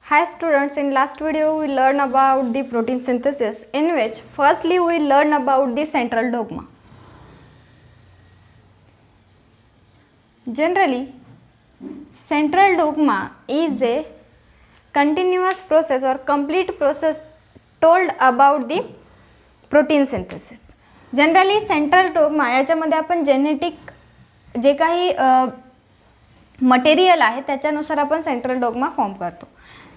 Hi students, in last video we learned about the protein synthesis, in which firstly we learned about the central dogma. Generally, central dogma is a continuous process or complete process told about the protein synthesis. Generally central dogma याच्यामध्ये आपण genetic जे काही material आहे त्याच्यानुसार आपण central dogma form करतो.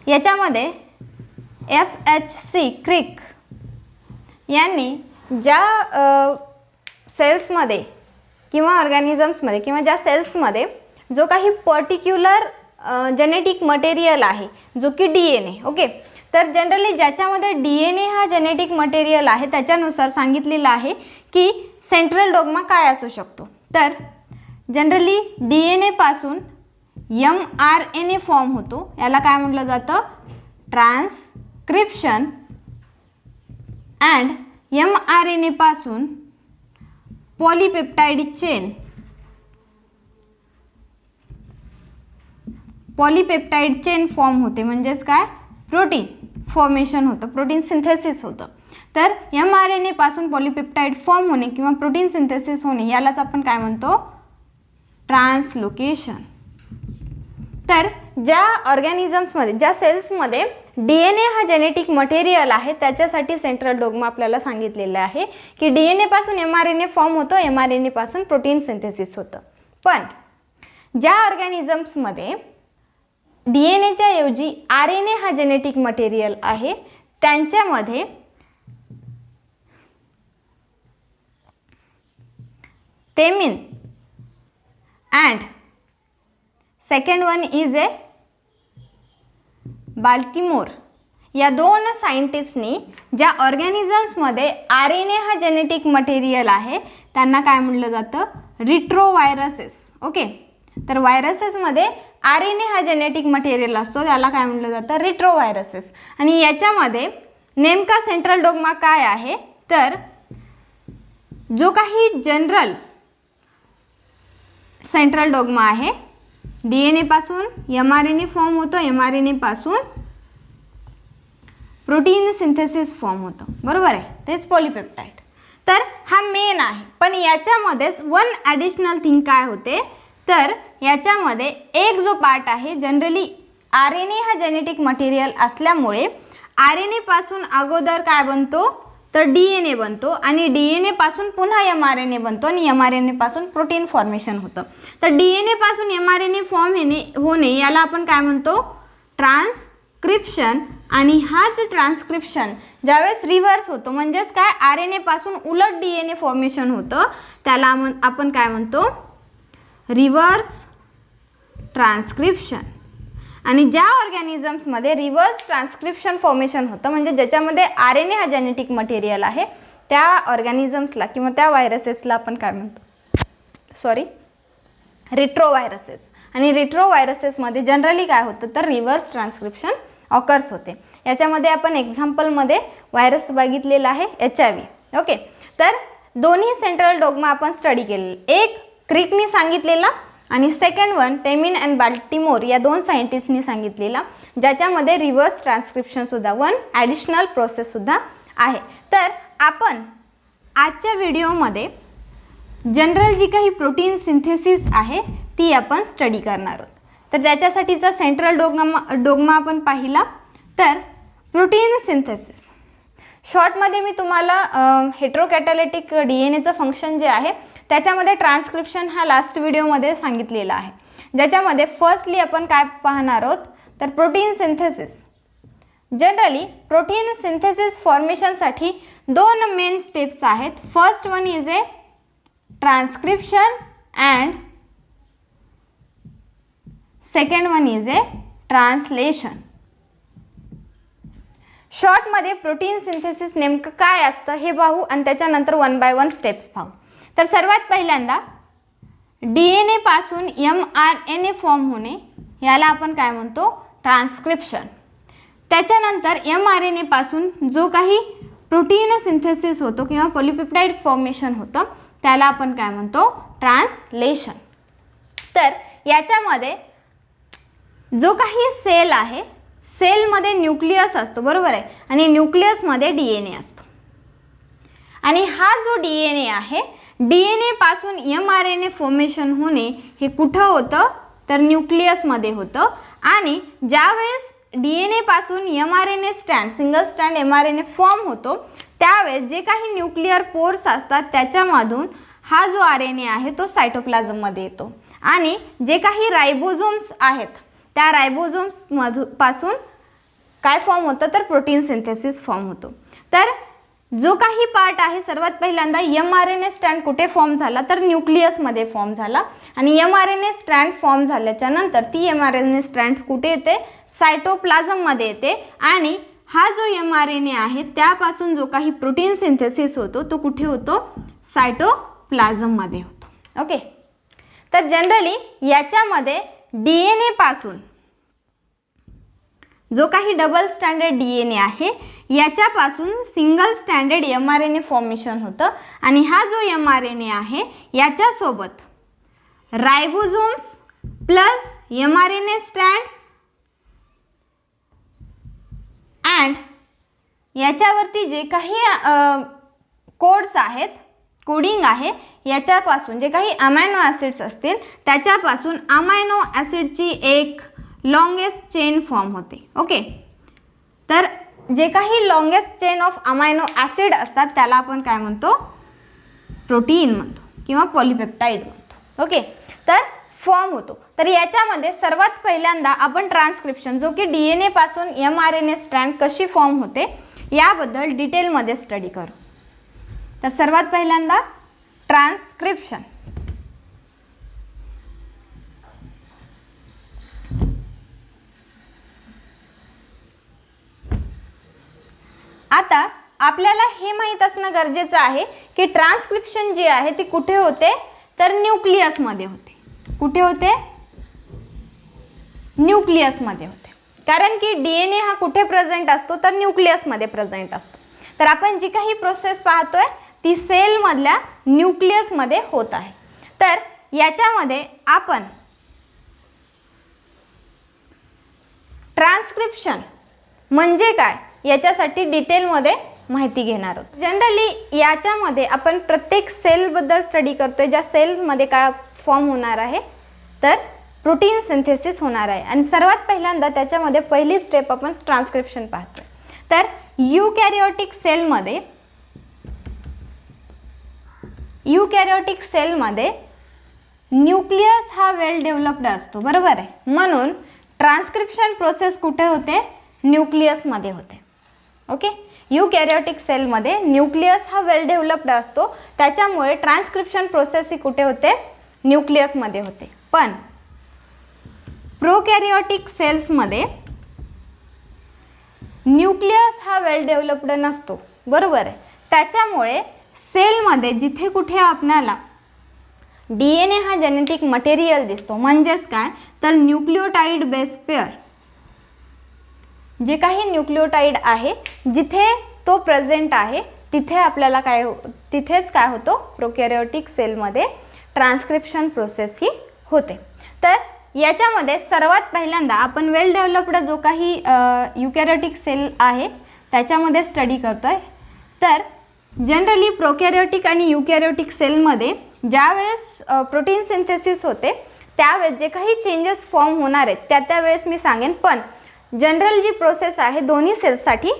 याच्यामध्ये FHC क्रिक यांनी ज्या सेल्समध्ये किंवा ऑर्गॅनिझम्समध्ये किंवा ज्या सेल्समध्ये जो काही पर्टिक्युलर जेनेटिक मटेरियल आहे जो की DNA, ओके, तर जनरली ज्याच्यामध्ये DNA हा जेनेटिक मटेरियल आहे त्याच्यानुसार सांगितलेलं आहे की सेंट्रल डोग्मा काय असू शकतो. तर जनरली DNA पासून mRNA फॉर्म होतो, याला काय म्हटलं जातं, ट्रान्सक्रिप्शन. अँड mRNA पासून पॉलीपेप्टाइड चेन फॉर्म होते, म्हणजेच काय, प्रोटीन फॉर्मेशन होतं, प्रोटीन सिंथेसिस होतं. तर mRNA पासून पॉलीपेप्टाइड फॉर्म होणे किंवा प्रोटीन सिंथेसिस होणे यालाच आपण काय म्हणतो, ट्रान्सलोकेशन. तर ज्या ऑर्गॅनिझम्समध्ये ज्या सेल्समध्ये DNA हा जेनेटिक मटेरियल आहे त्याच्यासाठी सेंट्रल डोग्मा आपल्याला सांगितलेलं आहे की DNA पासून mRNA फॉर्म होतो, mRNA पासून प्रोटीन सिंथेसिस होतं. पण ज्या ऑर्गॅनिझम्समध्ये DNAच्या ऐवजी RNA हा जेनेटिक मटेरियल आहे त्यांच्यामध्ये Temin and second one is a Baltimore या दोन सायंटिस्टनी ज्या ऑर्गॅनिझम्समध्ये RNA हा जेनेटिक मटेरियल आहे त्यांना काय म्हटलं जातं, रिट्रोव्हायरसेस. ओके, तर व्हायरसेसमध्ये RNA हा जेनेटिक मटेरियल असतो त्याला काय म्हटलं जातं, रिट्रोव्हायरसेस. आणि याच्यामध्ये नेमका सेंट्रल डोग्मा काय आहे, तर जो काही जनरल सेंट्रल डोग्मा आहे, DNA पासून mRNA फॉर्म होतो, mRNA पासून प्रोटीन सिंथेसिस फॉर्म होतं, बरोबर आहे, तेच पॉलीपेप्टाइड. तर हा मेन आहे. पण याच्यामध्येच वन ॲडिशनल थिंग काय होते, तर याच्यामध्ये एक जो पार्ट आहे, जनरली RNA हा जेनेटिक मटेरियल असल्यामुळे RNA पासून अगोदर काय बनतो, तर DNA बनतो आणि DNA पासून पुन्हा mRNA बनतो आणि mRNA पासून प्रोटीन फॉर्मेशन होतं. तर DNA पासून mRNA फॉर्म होणे याला आपण काय म्हणतो, ट्रान्सक्रिप्शन. आणि हाच ट्रान्सक्रिप्शन ज्यावेळेस रिव्हर्स होतो, म्हणजेच काय, RNA पासून उलट DNA फॉर्मेशन होतं, त्याला आपण काय म्हणतो, रिव्हर्स ट्रान्सक्रिप्शन. आणि ज्या ऑर्गॅनिझम्समध्ये रिव्हर्स ट्रान्सक्रिप्शन फॉर्मेशन होतं, म्हणजे ज्याच्यामध्ये RNA हा जेनेटिक मटेरियल आहे, त्या ऑर्गॅनिझम्सला किंवा त्या व्हायरसेसला आपण काय म्हणतो, रिट्रोव्हायरसेस. आणि रिट्रोव्हायरसेसमध्ये जनरली काय होतं, तर रिव्हर्स ट्रान्सक्रिप्शन ऑकर्स होते. याच्यामध्ये आपण एक्झाम्पलमध्ये व्हायरस बघितलेला आहे, HIV. ओके, तर दोन्ही सेंट्रल डोग्मा आपण स्टडी केलेले, एक क्रिकनी सांगितलेला आणि सेकंड वन थेमिन अँड बाल्टिमोर या दोन सायंटिस्टनी सांगितलेला, ज्याच्यामध्ये रिव्हर्स ट्रान्सक्रिप्शनसुद्धा वन ॲडिशनल प्रोसेससुद्धा आहे. तर आपण आजच्या व्हिडिओमध्ये जनरल जी काही प्रोटीन सिंथेसिस आहे ती आपण स्टडी करणार आहोत. तर त्याच्यासाठीचा सेंट्रल डोग्मा आपण पाहिला. तर प्रोटीन सिंथेसिस शॉर्टमध्ये मी तुम्हाला हेट्रोकॅटॅलिटिक DNAचं फंक्शन जे आहे त्याच्यामध्ये ट्रान्सक्रिप्शन हा लास्ट व्हिडिओमध्ये सांगितलेला आहे, ज्याच्यामध्ये फर्स्टली आपण काय पाहणार आहोत, तर protein synthesis. Generally protein synthesis फॉर्मेशनसाठी दोन मेन स्टेप्स आहेत. First one is a transcription and second one is a translation. शॉर्टमध्ये प्रोटीन सिंथेसिस नेमकं काय असतं हे पाहू आणि त्याच्यानंतर वन बाय वन स्टेप्स पाहू. तर सर्वात पहिल्यांदा DNA पासून mRNA फॉर्म होणे याला आपण काय म्हणतो, ट्रान्सक्रिप्शन. त्याच्यानंतर mRNA पासून जो काही प्रोटीन सिंथेसिस होतो किंवा पॉलीपेप्टाइड फॉर्मेशन होतं त्याला आपण काय म्हणतो, ट्रान्सलेशन. तर याच्यामध्ये जो काही सेल आहे सेलमध्ये न्यूक्लियस असतो, बरोबर आहे, आणि न्यूक्लियसमध्ये DNA असतो. आणि हा जो DNA आहे, DNA पासून mRNA फॉर्मेशन होणे हे कुठं होतं तर न्यूक्लियसमध्ये होतं. आणि ज्यावेळेस DNA पासून mRNA strand, single strand mRNA form होतो, त्यावेळेस जे काही न्यूक्लिअर पोर्स असतात त्याच्यामधून हा जो RNA आहे तो सायटोप्लाझममध्ये येतो. आणि जे काही रायबोझोम्स आहेत त्या रायबोझोम्स पासून काय फॉर्म होतं तर प्रोटीन सिंथेसिस फॉर्म होतो. तर जो काही पार्ट आहे सर्वात पहिल्यांदा mRNA स्ट्रँड कुठे फॉर्म झाला तर न्यूक्लियसमध्ये फॉर्म झाला. आणि mRNA स्ट्रँड फॉर्म झाल्याच्या नंतर ती mRNA स्ट्रँड कुठे येते सायटोप्लाझममध्ये येते. आणि हा जो mRNA आहे त्यापासून जो काही प्रोटीन सिंथेसिस होतो तो कुठे होतो सायटोप्लाझममध्ये होतो. ओके, तर जनरली याच्यामध्ये DNA पासून जो काही डबल स्टँडर्ड DNA आहे याच्यापासून सिंगल स्टँडर्ड mRNA फॉर्मेशन होतं. आणि हा जो mRNA आहे याच्यासोबत ribosomes plus mRNA strand and याच्यावरती जे काही कोड्स आहेत, कोडिंग आहे, याच्यापासून जे काही अमायनो ॲसिड्स असतील त्याच्यापासून अमायनो ॲसिडची एक लॉंगेस्ट चेन फॉर्म होते. ओके, तर जे काही longest chain of amino acid असतात त्याला आपण काय म्हणतो प्रोटीन म्हणतो किंवा पॉलिपेप्टाइड म्हणतो. ओके, तर फॉर्म होतो. तर याच्यामध्ये सर्वात पहिल्यांदा आपण ट्रान्सक्रिप्शन जो की DNA पासून mRNA स्ट्रँड कशी फॉर्म होते याबद्दल डिटेलमध्ये स्टडी करू. तर सर्वात पहिल्यांदा ट्रान्सक्रिप्शन. आता आपल्याला हे माहीत असणं गरजेचं आहे की ट्रान्सक्रिप्शन जी आहे ती कुठे होते तर न्यूक्लियसमध्ये होते. कुठे होते न्यूक्लियसमध्ये होते. कारण की DNA हा कुठे प्रेझेंट असतो तर न्यूक्लियसमध्ये प्रेझेंट असतो. तर आपण जी काही प्रोसेस पाहतोय ती सेलमधल्या न्यूक्लियसमध्ये होत आहे. तर याच्यामध्ये आपण ट्रान्सक्रिप्शन म्हणजे काय याच्यासाठी डिटेलमध्ये माहिती घेणार आहोत. जनरली याच्यामध्ये आपण प्रत्येक सेलबद्दल स्टडी करतोय, ज्या सेल्समध्ये काय फॉर्म होणार आहे तर प्रोटीन सिंथेसिस होणार आहे. आणि सर्वात पहिल्यांदा त्याच्यामध्ये पहिली स्टेप आपण ट्रान्सक्रिप्शन पाहतोय. तर यूकॅरियोटिक सेलमध्ये न्यूक्लियस हा वेल डेव्हलप्ड असतो, बरोबर आहे. म्हणून ट्रान्सक्रिप्शन प्रोसेस कुठे होते न्यूक्लियसमध्ये होते. ओके, यूकॅरियोटिक सेलमध्ये न्यूक्लियस हा वेल डेव्हलप्ड असतो, त्याच्यामुळे ट्रान्सक्रिप्शन प्रोसेस ही कुठे होते न्यूक्लियसमध्ये होते. पण प्रोकॅरियोटिक सेल्समध्ये न्यूक्लियस हा वेल डेव्हलप्ड नसतो, बरोबर आहे. त्याच्यामुळे सेलमध्ये जिथे कुठे आपल्याला DNA हा जेनेटिक मटेरियल दिसतो, म्हणजेच काय तर न्यूक्लियोटाइड बेस पेअर, जे काही न्यूक्लियोटाइड आहे जिथे तो प्रेझेंट आहे तिथे आपल्याला तिथेच काय होतो प्रोकॅरियोटिक सेलमध्ये ट्रान्सक्रिप्शन प्रोसेस ही होते. तर याच्यामध्ये सर्वात पहिल्यांदा आपण वेल डेव्हलप्ड जो काही यूकॅरियोटिक सेल आहे त्याच्यामध्ये स्टडी करतोय. तर जनरली प्रोकॅरियोटिक आणि यूकॅरियोटिक सेलमध्ये ज्यावेळेस प्रोटीन सिंथेसिस होते त्यावेळेस जे काही चेंजेस फॉर्म होणार आहेत त्यावेळेस मी सांगेन. पण जनरल जी प्रोसेस आहे दोन्ही सेल्ससाठी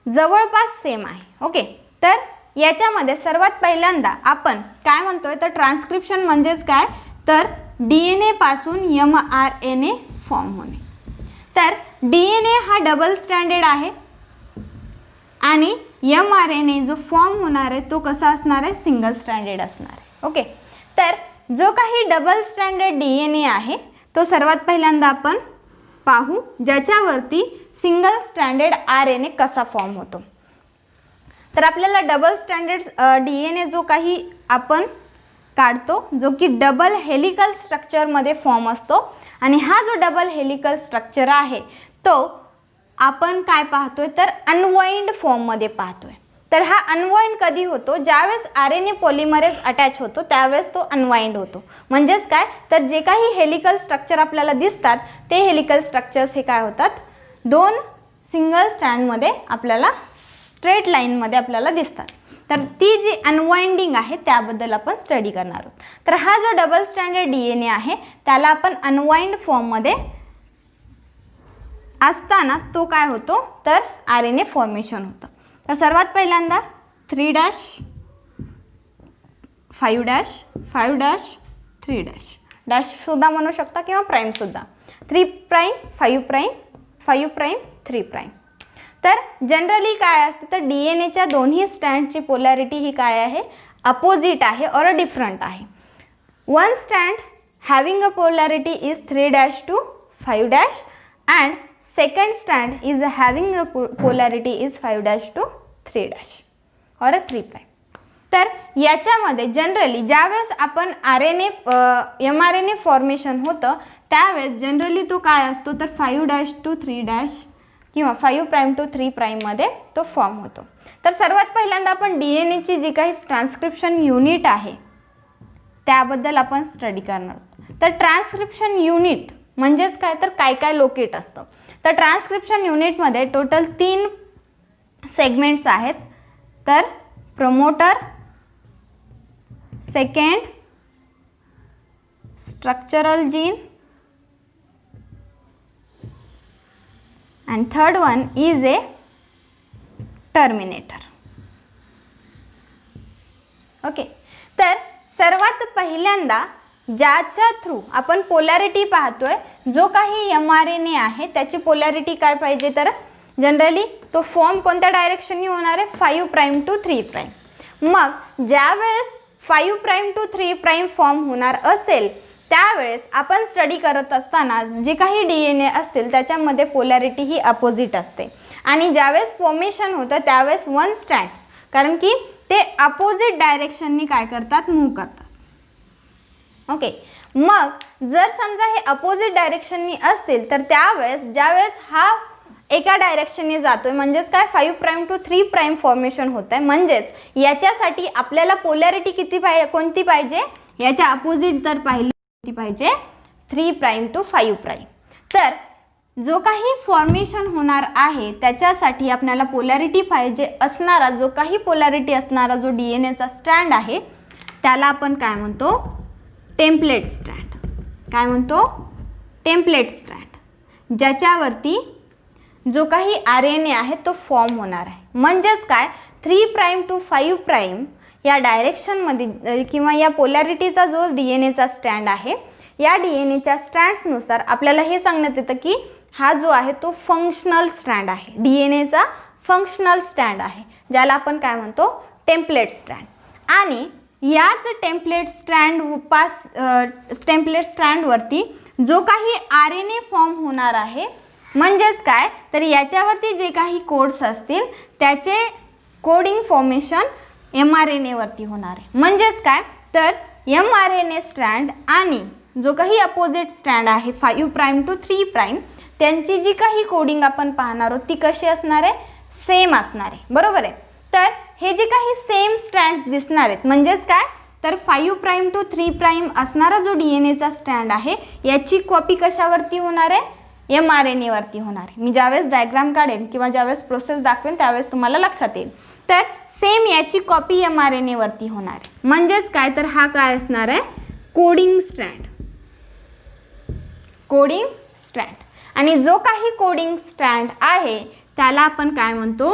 जवळपास सेम आहे. ओके, तर याच्यामध्ये सर्वात पहिल्यांदा आपण काय म्हणतोय तर ट्रान्सक्रिप्शन म्हणजेच काय तर DNA पासून mRNA फॉर्म होणे. तर DNA हा डबल स्टँडर्ड आहे आणि mRNA जो फॉर्म होणार आहे तो कसा असणार आहे सिंगल स्टँडर्ड असणार आहे. ओके, तर जो काही डबल स्टँडर्ड DNA आहे तो सर्वात पहिल्यांदा आपण पाहू, ज्याच्यावरती सिंगल स्टँडर्ड RNA कसा फॉर्म होतो. तर आपल्याला डबल स्टँडर्ड DNA जो काही आपण काढतो जो की डबल हेलिकल स्ट्रक्चरमध्ये फॉर्म असतो आणि हा जो डबल हेलिकल स्ट्रक्चर आहे तो आपण काय पाहतोय तर अनवाइंड फॉर्ममध्ये पाहतोय. तर हा अनवाइंड कधी होतो ज्यावेळेस RNA पॉलिमरेज अटॅच होतो त्यावेळेस तो अनवाइंड होतो. म्हणजेच काय तर जे काही हेलिकल स्ट्रक्चर आपल्याला दिसतात ते हेलिकल स्ट्रक्चर्स हे काय होतात 2 सिंगल स्ट्रँडमध्ये आपल्याला स्ट्रेट लाईनमध्ये आपल्याला दिसतात. तर ती जी अनवाइंडिंग आहे त्याबद्दल आपण स्टडी करणार आहोत. तर हा जो डबल स्ट्रँडेड DNA आहे त्याला आपण अनवाइंड फॉर्ममध्ये असताना तो काय होतो तर RNA फॉर्मेशन होतं. तर सर्वात पहिल्यांदा 3' 5' 5' 3' डॅश सुद्धा म्हणू शकता किंवा प्राईम सुद्धा. 3', 5', 5', 3'. तर जनरली काय असतं तर DNAच्या दोन्ही स्ट्रँडची पोलॅरिटी ही काय आहे अपोजिट आहे और डिफरंट आहे. One strand having a polarity is 3' to 5' and second strand is having a polarity is 5' to 3' और 3'. तर याच्यामध्ये जनरली ज्यावेळेस आपण mRNA फॉर्मेशन होतं त्यावेळेस जनरली तो काय असतो तर 5' to 3' किंवा 5' to 3' मध्ये तो फॉर्म होतो. तर सर्वात पहिल्यांदा आपण DNAची जी काही ट्रान्सक्रिप्शन युनिट आहे त्याबद्दल आपण स्टडी करणार आहोत. तर ट्रान्सक्रिप्शन युनिट म्हणजेच काय तर काय लोकेट असतं. तर ट्रान्सक्रिप्शन युनिटमध्ये टोटल 3 सेगमेंट्स आहेत. तर promoter, second structural gene and third one is a terminator. Okay. तर सर्वात पहिल्यांदा ज्याच्या थ्रू आपण पोलॅरिटी पाहतोय जो काही mRNA आहे त्याची पोलॅरिटी काय पाहिजे तर जनरली तो फॉर्म कोणत्या डायरेक्शननी होणार आहे 5' to 3'. मग ज्यावेळेस 5' to 3' फॉर्म होणार असेल त्यावेळेस आपण स्टडी करत असताना जे काही DNA असतील त्याच्यामध्ये पोलॅरिटी ही अपोजिट असते आणि ज्यावेळेस फॉर्मेशन होतं त्यावेळेस वन स्ट्रँड कारण की ते अपोजिट डायरेक्शननी काय करतात मूव्ह करतात. ओके. मग जर समजा हे अपोजिट डायरेक्शननी असतील तर त्यावेळेस ज्यावेळेस हा एका डायरेक्शनने जातोय म्हणजेच काय 5' to 3' फॉर्मेशन होत आहे म्हणजेच याच्यासाठी आपल्याला पोलॅरिटी कोणती पाहिजे याच्या अपोजिट तर पाहिजे 3' to 5'. तर जो काही फॉर्मेशन होणार आहे त्याच्यासाठी आपल्याला पोलॅरिटी पाहिजे असणारा जो काही पोलॅरिटी असणारा जो DNAचा स्ट्रँड आहे त्याला आपण काय म्हणतो टेम्पलेट स्ट्रँड. काय म्हणतो टेम्पलेट स्ट्रँड. ज्याच्यावरती जो काही RNA आहे तो फॉर्म होणार आहे. म्हणजेच काय 3' to 5' या डायरेक्शनमध्ये किंवा या पोलॅरिटीचा जो DNAचा स्टँड आहे या DNAच्या स्ट्रँड्सनुसार आपल्याला हे सांगण्यात येतं की हा जो आहे तो फंक्शनल स्टँड आहे. DNAचा फंक्शनल स्टँड आहे ज्याला आपण काय म्हणतो टेम्पलेट स्टँड. आणि याच टेम्पलेट स्टँडवरती जो काही RNA फॉर्म होणार आहे म्हणजेच काय तर याच्यावरती जे काही कोड्स असतील त्याचे कोडिंग फॉर्मेशन mRNA वरती होणार आहे. म्हणजेच काय तर mRNA स्ट्रँड आणि जो काही अपोजिट स्ट्रँड आहे 5' to 3' त्यांची जी काही कोडिंग आपण पाहणार आहोत ती कशी असणार आहे सेम असणार आहे. बरोबर आहे. तर हे जे काही सेम स्ट्रँड्स दिसणार आहेत म्हणजेच काय तर 5' to 3' असणारा जो DNAचा स्टँड आहे याची कॉपी कशावरती होणार आहे mRNA वरती होणार आहे. मी ज्यावेळेस डायग्राम काढेन किंवा ज्यावेळेस प्रोसेस दाखवेन त्यावेळेस तुम्हाला लक्षात येईल. तर सेम याची कॉपी mRNA वरती होणार आहे. म्हणजेच काय तर हा काय असणार आहे कोडिंग स्ट्रँड. Coding strand. आणि जो काही कोडिंग स्ट्रँड आहे त्याला आपण काय म्हणतो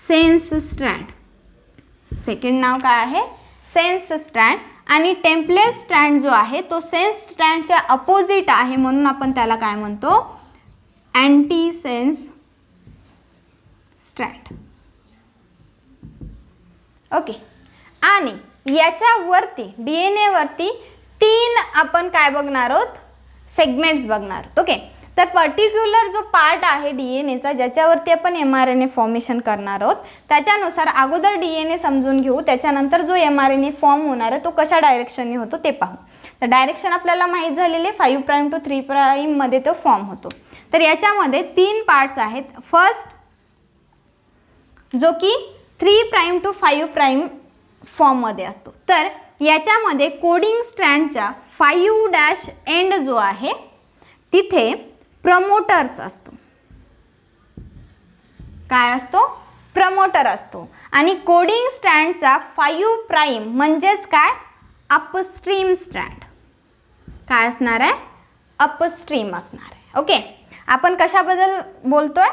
सेन्स स्ट्रँड. सेकंड नाव काय आहे सेन्स स्ट्रँड. आणि टेम्पलेट स्ट्रँड जो आहे तो सेन्स स्ट्रँडच्या अपोजिट आहे म्हणून आपण त्याला काय म्हणतो अँटी सेन्स स्ट्रँड. ओके. आणि याच्यावरती DNA वरती 3 आपण काय बघणार आहोत सेगमेंट्स बघणार आहोत. ओके. तर पर्टिक्युलर जो पार्ट आहे DNAचा ज्याच्यावरती आपण mRNA फॉर्मेशन करणार आहोत त्याच्यानुसार अगोदर DNA समजून घेऊ त्याच्यानंतर जो mRNA फॉर्म होणार आहे तो कशा डायरेक्शनने होतो ते पाहू. तर डायरेक्शन आपल्याला माहीत झालेले 5' to 3' मध्ये तो फॉर्म होतो. तर याच्यामध्ये 3 पार्ट्स आहेत. फर्स्ट जो की 3' to 5' फॉर्ममध्ये असतो. तर याच्यामध्ये कोडिंग स्ट्रँडच्या 5' एंड जो आहे तिथे प्रमोटर्स असतो. काय असतो? प्रमोटर असतो. आणि कोडिंग स्ट्रँडचा 5 प्राइम म्हणजेच काय? Upstream strand. काय असणार आहे? अपस्ट्रीम असणार आहे. ओके, आपण कशाबद्दल बोलतोय?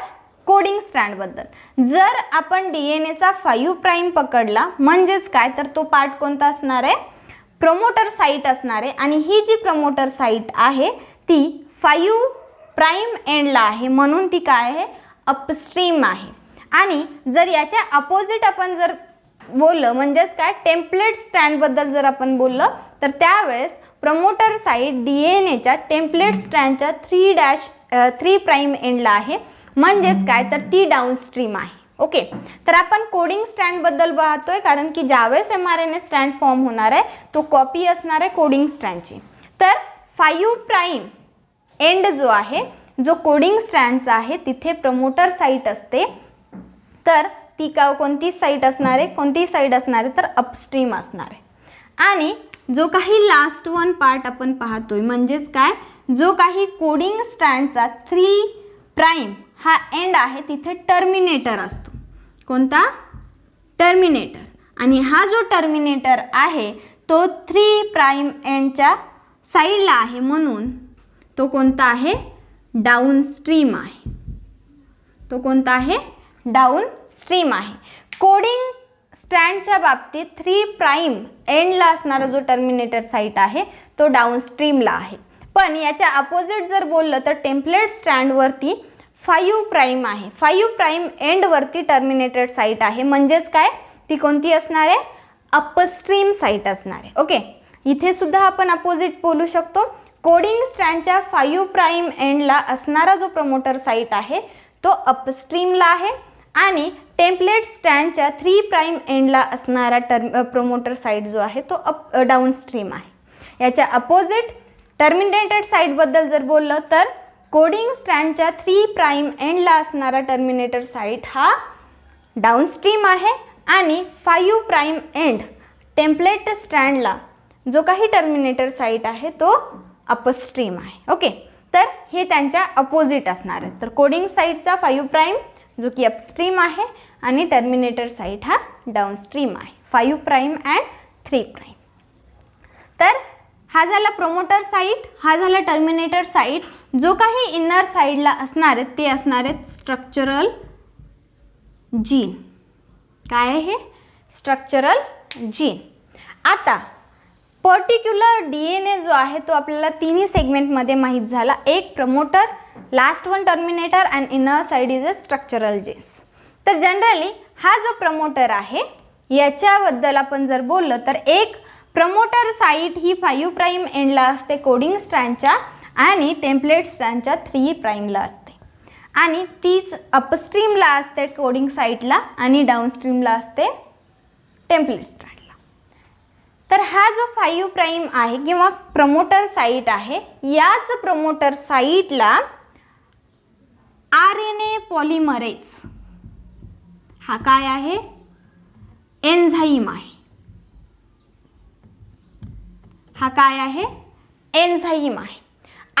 कोडिंग स्ट्रँडबद्दल. जर आपण DNAचा 5 प्राइम पकडला म्हणजेच काय, तर तो पार्ट कोणता असणार आहे? प्रमोटर साईट असणार आहे. आणि ही जी प्रमोटर साईट आहे ती 5 प्राइम एंडला आहे, म्हणून ती काय आहे? अपस्ट्रीम आहे. आणि जर याच्या अपोजिट आपण जर बोललं म्हणजेच काय, टेम्पलेट स्ट्रँडबद्दल जर आपण बोललं तर त्यावेळेस प्रमोटर साईट DNAच्या टेम्पलेट स्ट्रँडच्या 3 प्राइम एंडला आहे, म्हणजेच काय, तर ती डाऊनस्ट्रीम आहे. ओके, तर आपण कोडिंग स्ट्रँडबद्दल पाहतोय कारण की ज्यावेळेस mRNA स्ट्रँड फॉर्म होणार आहे तो कॉपी असणार आहे कोडिंग स्ट्रँडची. तर 5 प्राइम एंड जो आहे, जो कोडिंग स्ट्रँडचा आहे, तिथे प्रमोटर साईट असते. तर ती कोणती साईट असणार आहे? कोणती साईट असणार आहे? तर अपस्ट्रीम असणार आहे. आणि जो काही लास्ट वन पार्ट आपण पाहतोय म्हणजेच काय, जो काही कोडिंग स्ट्रँडचा 3 प्राइम हा एंड आहे तिथे टर्मिनेटर असतो. कोणता? टर्मिनेटर. आणि हा जो टर्मिनेटर आहे तो 3 प्राइम एंडच्या साईडला आहे, म्हणून तो कोणता आहे? डाऊनस्ट्रीम आहे. तो कोणता आहे? डाऊनस्ट्रीम आहे. कोडिंग स्ट्रँडच्या बाबतीत 3 प्राइम एंडला असणारा जो टर्मिनेटर साईट आहे तो डाऊनस्ट्रीमला आहे. पण याच्या अपोजिट जर बोललं तर टेम्पलेट स्ट्रँडवरती 5 प्राइम आहे. 5 प्राइम एंडवरती टर्मिनेटेड साईट आहे, म्हणजेच काय, ती कोणती असणार आहे? अपस्ट्रीम साईट असणार आहे. ओके, इथे सुद्धा आपण अपोजिट बोलू शकतो. कोडिंग स्ट्रँडच्या 5 प्राइम एंडला असणारा जो प्रमोटर साईट आहे तो अपस्ट्रीमला आहे. आणि टेम्पलेट स्ट्रँडच्या 3 प्राइम एंडला असणारा प्रमोटर साईट जो आहे तो डाऊनस्ट्रीम आहे. याच्या अपोजिट टर्मिनेटेड साईटबद्दल जर बोललं तर कोडिंग स्ट्रँडच्या 3 प्राइम एंडला असणारा टर्मिनेटर साईट हा डाऊनस्ट्रीम आहे. आणि 5 प्राइम एंड टेम्पलेट स्ट्रँडला जो काही टर्मिनेटर साईट आहे तो अपस्ट्रीम आहे. ओके, तर हे त्यांच्या अपोजिट असणार आहे. तर कोडिंग साईटचा 5 प्राइम जो की अपस्ट्रीम आहे आणि टर्मिनेटर साईट हा डाऊनस्ट्रीम आहे. 5 प्राइम अँड 3 प्राइम. तर हा झाला प्रमोटर साईट, हा झाला टर्मिनेटर साईट. जो काही इनर साईडला असणार आहेत ते असणार आहेत स्ट्रक्चरल जीन. काय आहे? Structural gene. आता पर्टिक्युलर DNA जो आहे तो आपल्याला तिन्ही सेगमेंटमध्ये माहीत झाला. एक promoter, last one terminator and inner side is a structural genes. तर जनरली हा जो प्रमोटर आहे याच्याबद्दल आपण जर बोललं तर एक प्रमोटर साईट ही 5 प्राइम एंडला असते कोडिंग स्ट्रँडच्या आणि टेम्पलेट स्ट्रँडच्या 3 प्राइमला असते. आणि तीच अपस्ट्रीमला असते कोडिंग साईटला आणि डाऊनस्ट्रीमला असते टेम्पलेट स्ट्रँडला. तर हा जो 5 प्राइम आहे किंवा प्रमोटर साईट आहे, याच प्रमोटर साईटला RNA पॉलिमरेज हा काय आहे? एन्झाईम आहे. हा काय आहे? एन्झाईम आहे.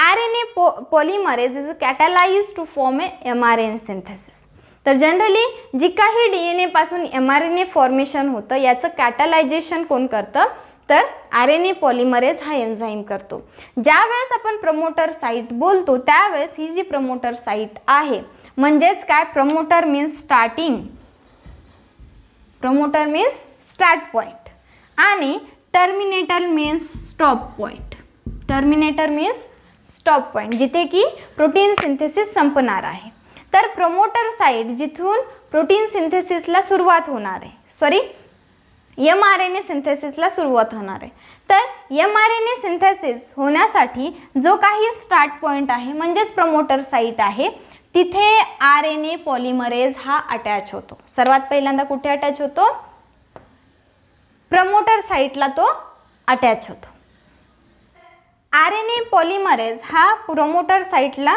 RNA polymerase is catalysed to form a mRNA synthesis. तर जनरली जी काही DNA पासून mRNA फॉर्मेशन होतं याचं कॅटलायझेशन कोण करतं? तर RNA पॉलिमरेज हा एन्झाईम करतो. ज्यावेळेस आपण प्रमोटर साईट बोलतो त्यावेळेस ही जी प्रमोटर साईट आहे म्हणजेच काय, promoter means starting, promoter means start point आणि terminator means stop point. Terminator means stop point जिथे की प्रोटीन सिंथेसिस संपणार आहे. तर प्रमोटर साईट जिथून प्रोटीन सिंथेसिसला सुरुवात होणार आहे, सॉरी mRNA सिंथेसिसला सुरुवात होणार आहे. तर mRNA सिंथेसिस होण्यासाठी जो काही स्टार्ट पॉईंट आहे म्हणजेच प्रमोटर साईट आहे तिथे RNA पॉलिमरेज हा अटॅच होतो. सर्वात पहिल्यांदा कुठे अटॅच होतो? प्रमोटर साईटला तो अटॅच होतो. RNA पॉलिमरेज हा प्रमोटर साईटला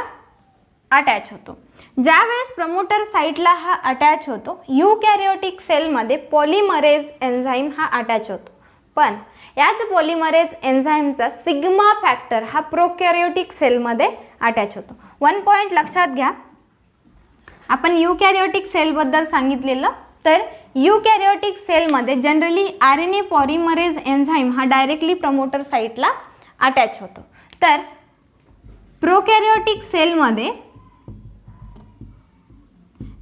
अटॅच होतो. ज्यावेळेस प्रमोटर साईटला हा अटॅच होतो यूकॅरियोटिक सेलमध्ये पॉलिमरेज एन्झाईम हा अटॅच होतो. पण याच पॉलिमरेज एन्झाईमचा सिग्मा फॅक्टर हा प्रोकॅरियोटिक सेलमध्ये अटॅच होतो. वन पॉईंट लक्षात घ्या, आपण युकॅरियोटिक सेलबद्दल सांगितलेलं. तर युकॅरियोटिक सेलमध्ये जनरली RNA पॉलिमरेज एन्झाईम हा डायरेक्टली प्रमोटर साईटला अटॅच होतो. तर प्रोकॅरियोटिक सेलमध्ये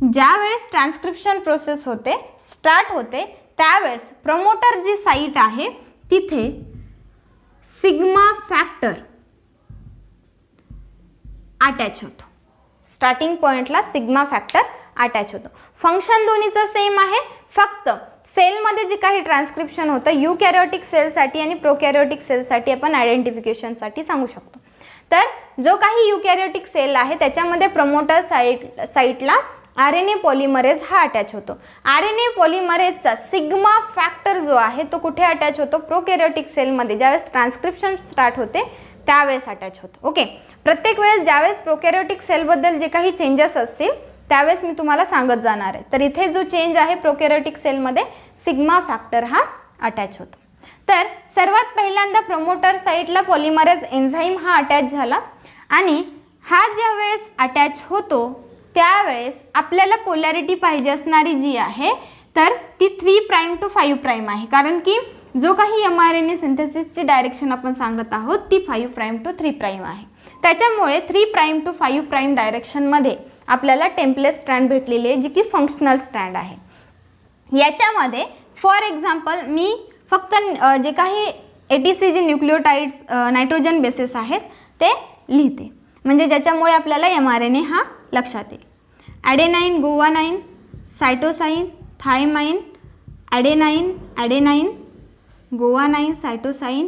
ज्या वेळेस ट्रान्सक्रिप्शन प्रोसेस होते, स्टार्ट होते, त्यावेळेस प्रमोटर जी साईट आहे तिथे सिग्मा फॅक्टर अटॅच होतो. स्टार्टिंग पॉइंटला सिग्मा फॅक्टर अटॅच होतो. फंक्शन दोन्हीचं सेम आहे, फक्त सेलमध्ये जे काही ट्रान्सक्रिप्शन होतं युकॅरियोटिक सेलसाठी आणि प्रोकॅरियोटिक सेलसाठी आपण आयडेंटिफिकेशनसाठी सांगू शकतो. तर जो काही युकॅरियोटिक सेल आहे त्याच्यामध्ये प्रमोटर साईटला RNA पॉलिमरेज हा अटॅच होतो. RNA पॉलिमरेजचा सिग्मा फॅक्टर जो आहे तो कुठे अटॅच होतो? प्रोकॅरियोटिक सेलमध्ये ज्यावेळेस ट्रान्सक्रिप्शन स्टार्ट होते त्यावेळेस अटॅच होतो. ओके, प्रत्येक वेळेस ज्यावेळेस प्रोकॅरियोटिक सेलबद्दल जे काही चेंजेस असतील त्यावेळेस मी तुम्हाला सांगत जाणार आहे. तर इथे जो चेंज आहे प्रोकॅरियोटिक सेलमध्ये सिग्मा फॅक्टर हा अटॅच होतो. तर सर्वात पहिल्यांदा प्रमोटर साईटला पॉलिमरेज एन्झाईम हा अटॅच झाला आणि हा ज्या वेळेस अटॅच होतो त्यावेळेस आपल्याला पोलॅरिटी पाहिजे असणारी जी आहे तर ती 3' to 5' आहे, कारण की जो काही mRNA सिंथेसिसची डायरेक्शन आपण सांगत आहोत ती 5' to 3' आहे. त्याच्यामुळे 3' to 5' डायरेक्शनमध्ये आपल्याला टेम्पलेट स्ट्रँड भेटलेली आहे जी की फंक्शनल स्ट्रँड आहे. याच्यामध्ये फॉर एक्झाम्पल मी फक्त जे काही ATC जे न्यूक्लिओटाइड्स नायट्रोजन बेसेस आहेत ते लिहिते, म्हणजे ज्याच्यामुळे आपल्याला mRNA हा लक्षात येईल. ॲडेनाईन, गुवानाईन, सायटोसाईन, थायमाईन, ॲडेनाईन, गुवानाईन, सायटोसाईन,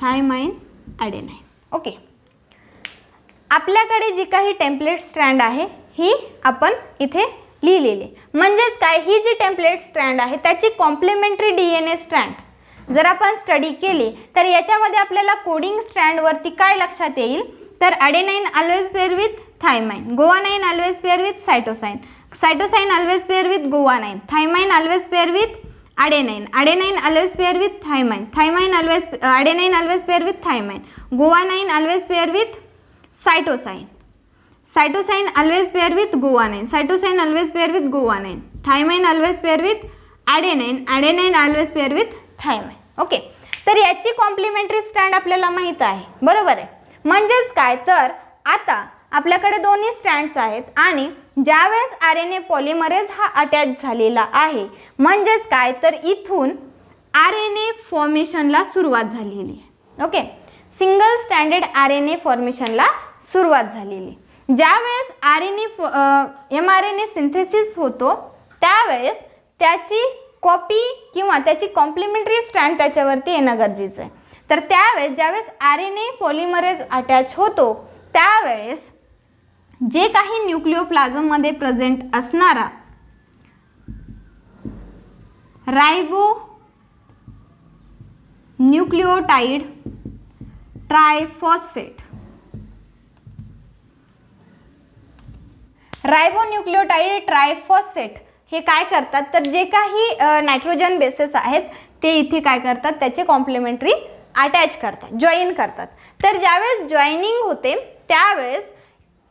थायमाईन, ॲडेनाईन. ओके, आपल्याकडे जी काही टेम्पलेट स्ट्रँड आहे ही आपण इथे लिहिलेली. म्हणजेच काय, ही जी टेम्पलेट स्ट्रँड आहे त्याची कॉम्प्लिमेंटरी DNA स्ट्रँड जर आपण स्टडी केली तर याच्यामध्ये आपल्याला कोडिंग स्ट्रँडवरती काय लक्षात येईल तर adenine always pair with thymine, guanine always pair with cytosine, cytosine always pair with guanine, thymine always pair with adenine, adenine always pair with thymine, thymine always adenine always pair with thymine, guanine always pair with cytosine, cytosine always pair with guanine, cytosine always pair with guanine, thymine always pair with adenine, adenine always pair with thymine. Okay, तर याची complementary strand आपल्याला माहीत आहे, बरोबर आहे. म्हणजेच काय तर आता आपल्याकडे दोन्ही स्ट्रँड्स आहेत आणि ज्यावेळेस RNA पॉलिमरेज हा अटॅच झालेला आहे म्हणजेच काय तर इथून RNA फॉर्मेशनला सुरुवात झालेली आहे. ओके, सिंगल स्टँडर्ड RNA फॉर्मेशनला सुरुवात झालेली. ज्यावेळेस mRNA सिंथेसिस होतो त्यावेळेस त्याची कॉपी किंवा त्याची कॉम्प्लिमेंटरी स्ट्रँड त्याच्यावरती येणं गरजेचं आहे. तर त्यावेळेस ज्यावेळेस RNA पॉलिमरेज अटॅच होतो त्यावेळेस जे काही न्यूक्लिओप्लाझममध्ये प्रेझेंट असणारा रायबो न्यूक्लिओटाइड ट्रायफॉस्फेट, रायबोन्यूक्लियोटाइड ट्रायफॉस्फेट हे काय करतात तर जे काही नायट्रोजन बेसेस आहेत ते इथे काय करतात त्याचे कॉम्प्लिमेंटरी अटॅच करतात, जॉईन करतात. तर ज्यावेळेस जॉईनिंग होते त्यावेळेस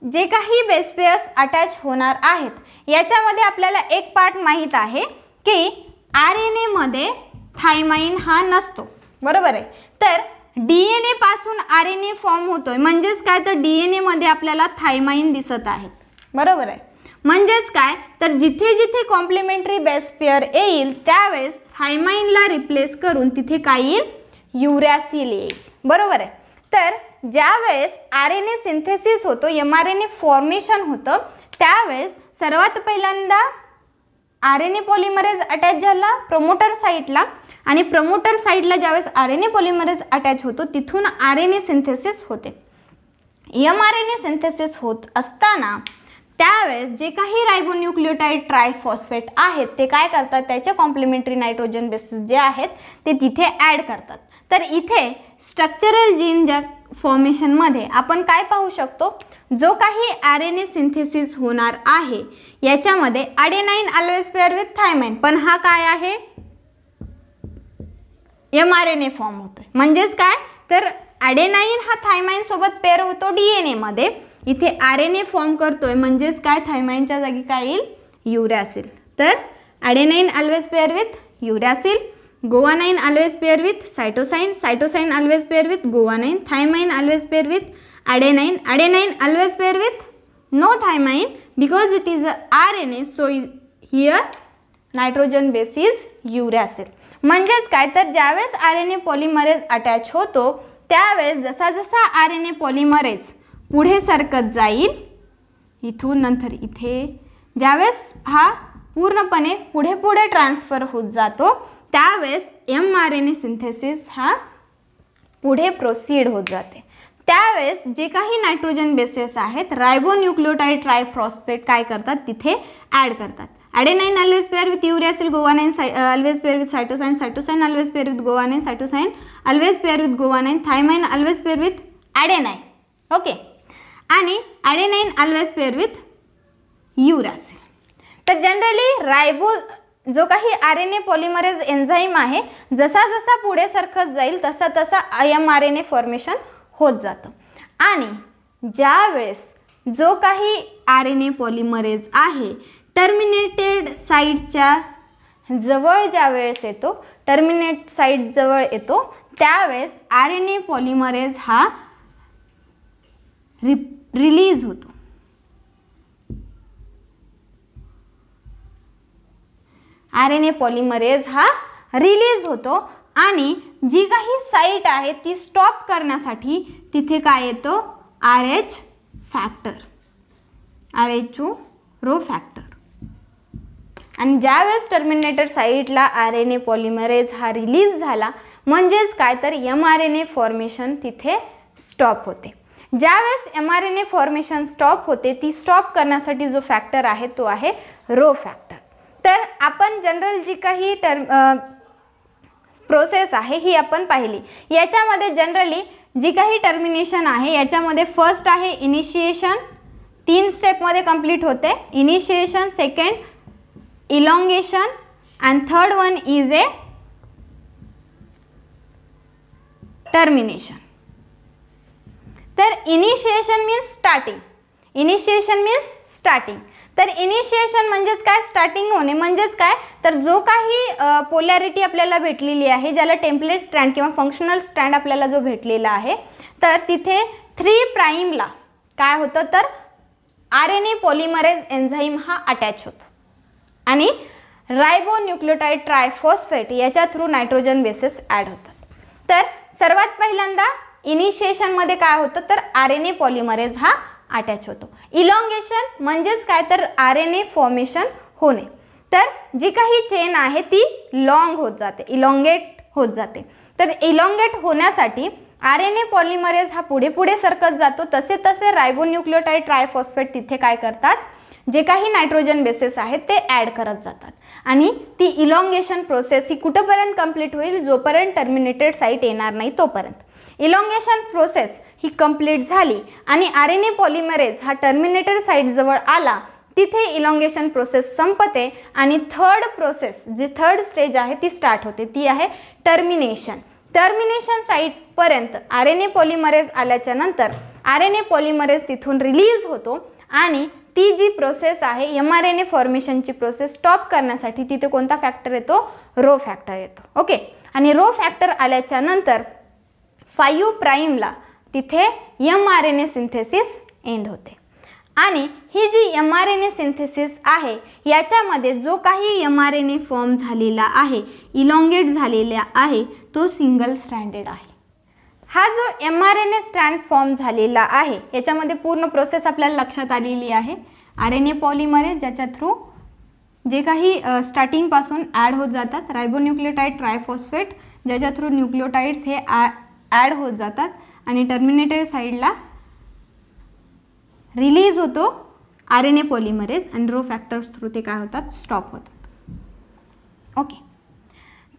जे काही बेस पेअर्स अटॅच होणार आहेत याच्यामध्ये आपल्याला एक पार्ट माहीत आहे की RNA मध्ये थायमाईन हा नसतो, बरोबर आहे. तर DNA पासून RNA फॉर्म होतोय म्हणजेच काय तर DNA मध्ये आपल्याला थायमाईन दिसत आहेत, बरोबर आहे. म्हणजेच काय तर जिथे जिथे कॉम्प्लिमेंटरी बेस पेअर येईल त्यावेळेस थायमाईनला रिप्लेस करून तिथे काय येईल, युरॅसिल येईल, बरोबर आहे. तर ज्यावेळेस RNA सिंथेसिस होतो, mRNA फॉर्मेशन होतं त्यावेळेस सर्वात पहिल्यांदा RNA पॉलिमरेज अटॅच झाला प्रमोटर साईटला आणि प्रमोटर साईटला ज्यावेळेस RNA पॉलिमरेज अटॅच होतो तिथून RNA सिंथेसिस होते. mRNA सिंथेसिस होत असताना त्यावेळेस जे काही रायबोन्यूक्लियोटाइड ट्रायफॉस्फेट आहेत ते काय करतात त्याचे कॉम्प्लिमेंटरी नायट्रोजन बेसिस जे आहेत ते तिथे ॲड करतात. तर इथे स्ट्रक्चरल जीनच्या फॉर्मेशनमध्ये आपण काय पाहू शकतो, जो काही RNA सिंथेसिस होणार आहे याच्यामध्ये ॲडेनाईन ऑलवेज पेअर विथ थायमाईन, पण हा काय आहे mRNA फॉर्म होतोय. म्हणजेच काय तर ॲडेनाईन हा थायमाइन सोबत पेअर होतो DNA मध्ये, इथे RNA फॉर्म करतोय म्हणजेच काय थायमाइनच्या जागी काय येईल, युरॅसिल. तर adenine always pair with uracil, guanine always pair with cytosine, cytosine always pair with guanine, thymine always pair with adenine, adenine always pair with no thymine because it is a RNA, so here nitrogen base is uracil. म्हणजेच काय तर ज्यावेळेस RNA polymerase attach होतो त्यावेळेस जसा जसा RNA polymerase पुढे सरकत जाईल, इथून नंतर इथे ज्यावेळेस हा पूर्णपणे पुढे पुढे ट्रान्सफर होत जातो त्यावेळेस mRNA सिंथेसिस हा पुढे प्रोसीड होत जाते. त्यावेळेस जे काही नायट्रोजन बेसेस आहेत रायबोन्यूक्लियोटाइड ट्रायफॉस्फेट काय करतात, तिथे ॲड करतात. Adenine always pair with uracil, guanine always pair with cytosine, cytosine always pair with guanine, cytosine always pair with guanine, thymine always pair with adenine. Okay, आणि adenine always pair with uracil. तर generally जो काही RNA polymerase enzyme आहे जसा जसा पुढे सरकत जाईल तसा तसा mRNA फॉर्मेशन होत जातं. आणि ज्यावेळेस जो काही RNA पॉलिमरेज आहे टर्मिनेटेड साईडच्या जवळ ज्यावेळेस येतो, टर्मिनेट साईड जवळ येतो त्यावेळेस RNA पॉलिमरेज हा रिलीज होतो. RNA पॉलिमरेज हा रिलीज होतो आणि जी काही साईट आहे ती स्टॉप करण्यासाठी तिथे काय येतो, RH factor, RH2 row factor. आणि ज्यावेळेस टर्मिनेटेड साईटला RNA पॉलिमरेज हा रिलीज झाला म्हणजेच काय तर mRNA फॉर्मेशन तिथे स्टॉप होते. ज्यावेळेस mRNA फॉर्मेशन स्टॉप होते ती स्टॉप करण्यासाठी जो फॅक्टर आहे तो आहे रो फॅक्टर. तर आपण जनरल जी काही प्रोसेस आहे ही आपण पाहिली. याच्यामध्ये जनरली जी काही टर्मिनेशन आहे याच्यामध्ये फर्स्ट आहे इनिशिएशन, 3 स्टेपमध्ये कंप्लीट होते. Initiation, second elongation and third one is a termination. तर initiation means starting, initiation means starting. तर इनिशिएशन म्हणजेच काय, स्टार्टिंग होणे. म्हणजेच काय तर जो काही पोलॅरिटी आपल्याला भेटलेली आहे ज्याला टेम्पलेट स्ट्रँड किंवा फंक्शनल स्ट्रँड आपल्याला जो भेटलेला आहे तर तिथे 3 प्राईमला काय होतं तर RNA पॉलिमरेज एन्झाईम हा अटॅच होतो आणि रायबोन्यूक्लियोटाइड ट्रायफॉस्फेट याच्या थ्रू नायट्रोजन बेसेस ॲड होतात. तर सर्वात पहिल्यांदा इनिशिएशनमध्ये काय होतं तर RNA पॉलिमरेज हा अटॅच होतो. इलॉंगेशन म्हणजेच काय तर RNA फॉर्मेशन होणे. तर जी काही चेन आहे ती लॉंग होत जाते, इलॉंगेट होत जाते. तर इलॉंगेट होण्यासाठी RNA पॉलिमरेज हा पुढे पुढे सरकत जातो, तसे तसे रायबोन्यूक्लियोटाइड ट्रायफॉस्फेट तिथे काय करतात, जे काही नायट्रोजन बेसेस आहेत ते ॲड करत जातात आणि ती इलॉंगेशन प्रोसेस ही कुठंपर्यंत कंप्लीट होईल, जोपर्यंत टर्मिनेटेड साईट येणार नाही तोपर्यंत. इलॉंगेशन प्रोसेस ही कंप्लीट झाली आणि RNA पॉलिमरेज हा टर्मिनेटेड साईट जवळ आला, तिथे इलॉंगेशन प्रोसेस संपते आणि थर्ड प्रोसेस जी थर्ड स्टेज आहे ती स्टार्ट होते, ती आहे टर्मिनेशन. टर्मिनेशन साईटपर्यंत RNA पॉलिमरेज आल्याच्या नंतर RNA पॉलिमरेज तिथून रिलीज होतो आणि ती जी प्रोसेस आहे mRNA फॉर्मेशनची प्रोसेस स्टॉप करण्यासाठी तिथे कोणता फॅक्टर येतो, रो फॅक्टर येतो. ओके, आणि रो फॅक्टर आल्याच्या नंतर 5 प्राईमला तिथे mRNA सिंथेसिस एंड होते. आणि ही जी mRNA सिंथेसिस आहे याच्यामध्ये जो काही mRNA फॉर्म झालेला आहे, इलॉंगेट झालेला आहे, तो सिंगल स्ट्रँडेड आहे. हा जो mRNA स्ट्रँड फॉर्म झालेला आहे याच्यामध्ये पूर्ण प्रोसेस आपल्याला लक्षात आलेली आहे. RNA पॉलिमरेज ज्याच्या थ्रू जे काही स्टार्टिंगपासून ॲड होत जातात, रायबोन्यूक्लियोटाइड ट्रायफॉस्फेट ज्याच्या थ्रू न्यूक्लियोटाइड्स हे ॲड होत जातात आणि टर्मिनेटेड साईडला रिलीज होतो RNA पॉलिमरेज आणि रो फॅक्टर्स थ्रू ते काय होतात, स्टॉप होतात. ओके,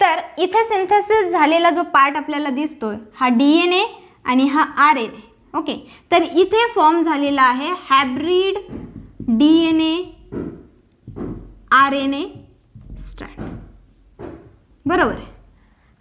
तर इथे सिंथेसिस झालेला जो पार्ट आपल्याला दिसतोय हा DNA आणि हा RNA. ओके, तर इथे फॉर्म झालेला आहे हायब्रिड DNA RNA स्ट्रँड. बरोबर आहे,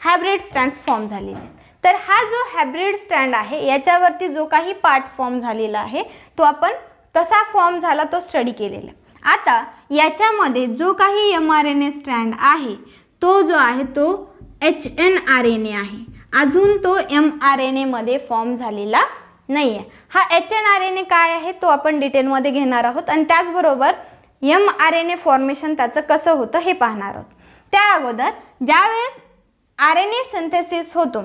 हायब्रिड स्ट्रँड्स फॉर्म झालेले आहेत. तर हा जो हायब्रिड स्ट्रँड आहे याच्यावरती जो काही पार्ट फॉर्म झालेला आहे तो आपण कसा फॉर्म झाला तो स्टडी केलेला. आता याच्यामध्ये जो काही mRNA स्ट्रँड आहे तो जो आहे तो HNRNA आहे. अजून तो mRNA मध्ये फॉर्म झालेला नाही आहे. हा HNRNA काय आहे तो आपण डिटेलमध्ये घेणार आहोत आणि त्याचबरोबर mRNA फॉर्मेशन त्याचं कसं होतं हे पाहणार आहोत. त्या अगोदर ज्यावेळेस RNA सिंथेसिस होतो,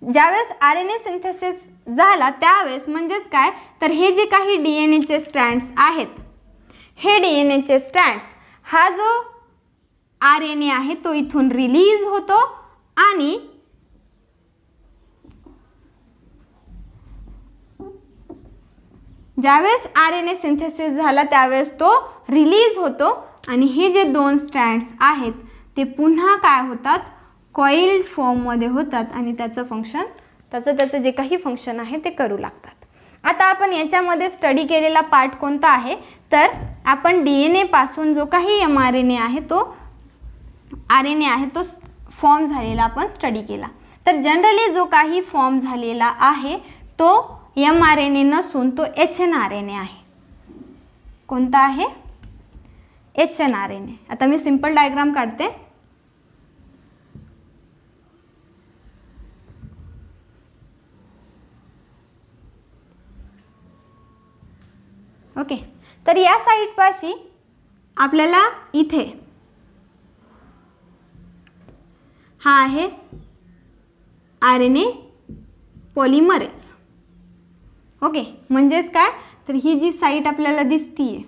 ज्यावेळेस RNA सिंथेसिस झाला त्यावेळेस म्हणजेच काय तर हे जे काही DNAचे स्ट्रँड्स आहेत, हे DNAचे स्ट्रँड्स हा जो RNA आहे तो इथून रिलीज होतो आणि ज्यावेळेस RNA सिंथेसिस झाला त्यावेळेस तो रिलीज होतो आणि हे जे दोन स्ट्रँड्स आहेत ते पुन्हा काय होतात कॉइल्ड फॉर्ममध्ये होतात आणि त्याचं फंक्शन त्याचं जे काही फंक्शन आहे ते करू लागतात. आता आपण याच्यामध्ये स्टडी केलेला पार्ट कोणता आहे तर आपण DNA पासून जो काही mRNA आहे तो RNA आहे तो फॉर्म झालेला आपण स्टडी केला. तर जनरली जो काही फॉर्म झालेला आहे तो mRNA नसून तो HNRNA आहे. कोणता आहे HNRNA. आता मी सिंपल डायग्राम काढते. ओके, तर या साइड पाशी आपल्याला इथे हा आहे RNA पॉलिमरेज. ओके, म्हणजेच काय तर ही जी साइट आपल्याला दिसतीये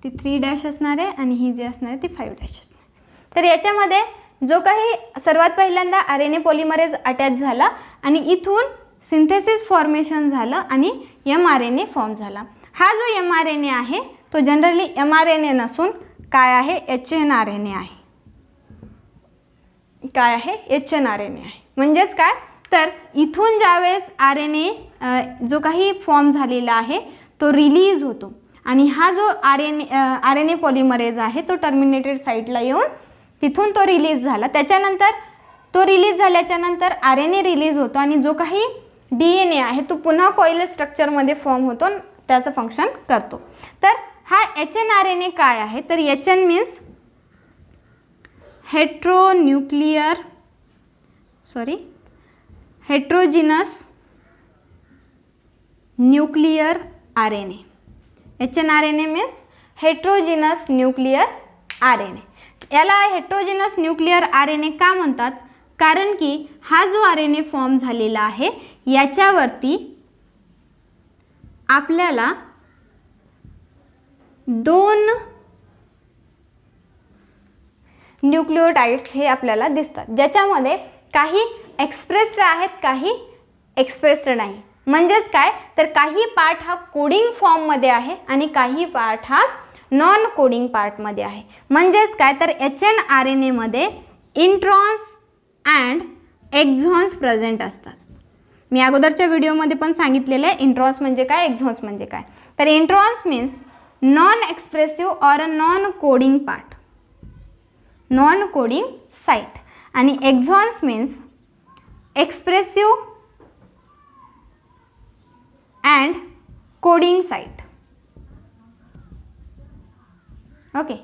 ती 3' असणार आहे आणि ही जी असणार आहे ती 5' असणार. तर याच्यामध्ये जो काही सर्वात पहिल्यांदा RNA पॉलिमरेज अटॅच झाला आणि इथून सिंथेसिस फॉर्मेशन झालं आणि mRNA फॉर्म झाला. हा जो mRNA आहे तो जनरली mRNA नसून काय आहे HNRNA आहे. काय आहे HNRNA आहे. म्हणजेच काय तर इथून ज्यावेळेस RNA जो काही फॉर्म झालेला आहे तो रिलीज होतो आणि हा जो RNA पॉलिमरेज आहे तो टर्मिनेटेड साइटला येऊन तिथून तो रिलीज झाला. त्याच्यानंतर तो रिलीज झाल्याच्या नंतर RNA रिलीज होतो आणि जो काही DNA आहे तो पुन्हा कॉइल स्ट्रक्चरमध्ये फॉर्म होतो, त्याचं फंक्शन करतो. तर हा HNRNA काय आहे तर HN means heterogeneous nuclear RNA. HNRNA means heterogeneous nuclear RNA. याला हेट्रोजिनस न्यूक्लियर RNA का म्हणतात कारण की हा जो RNA फॉर्म झालेला आहे याच्यावरती आपल्याला दोन न्यूक्लियोटाइड्स हे आपल्याला दिसतात ज्याच्यामध्ये काही एक्सप्रेस्ड आहेत काही एक्सप्रेस्ड नाही. म्हणजेच काय तर काही पार्ट हा कोडिंग फॉर्ममध्ये आहे आणि काही पार्ट हा नॉन कोडिंग पार्टमध्ये आहे. म्हणजेच काय तर HNRNA मध्ये इंट्रॉन्स अँड एक्झॉन्स प्रेझेंट असतात. मी अगोदरच्या व्हिडिओमध्ये पण सांगितलेलं आहे इंट्रॉन्स म्हणजे काय एक्झॉन्स म्हणजे काय. तर introns means non expressive or a non coding part, non coding site आणि exons means expressive and coding site. Okay,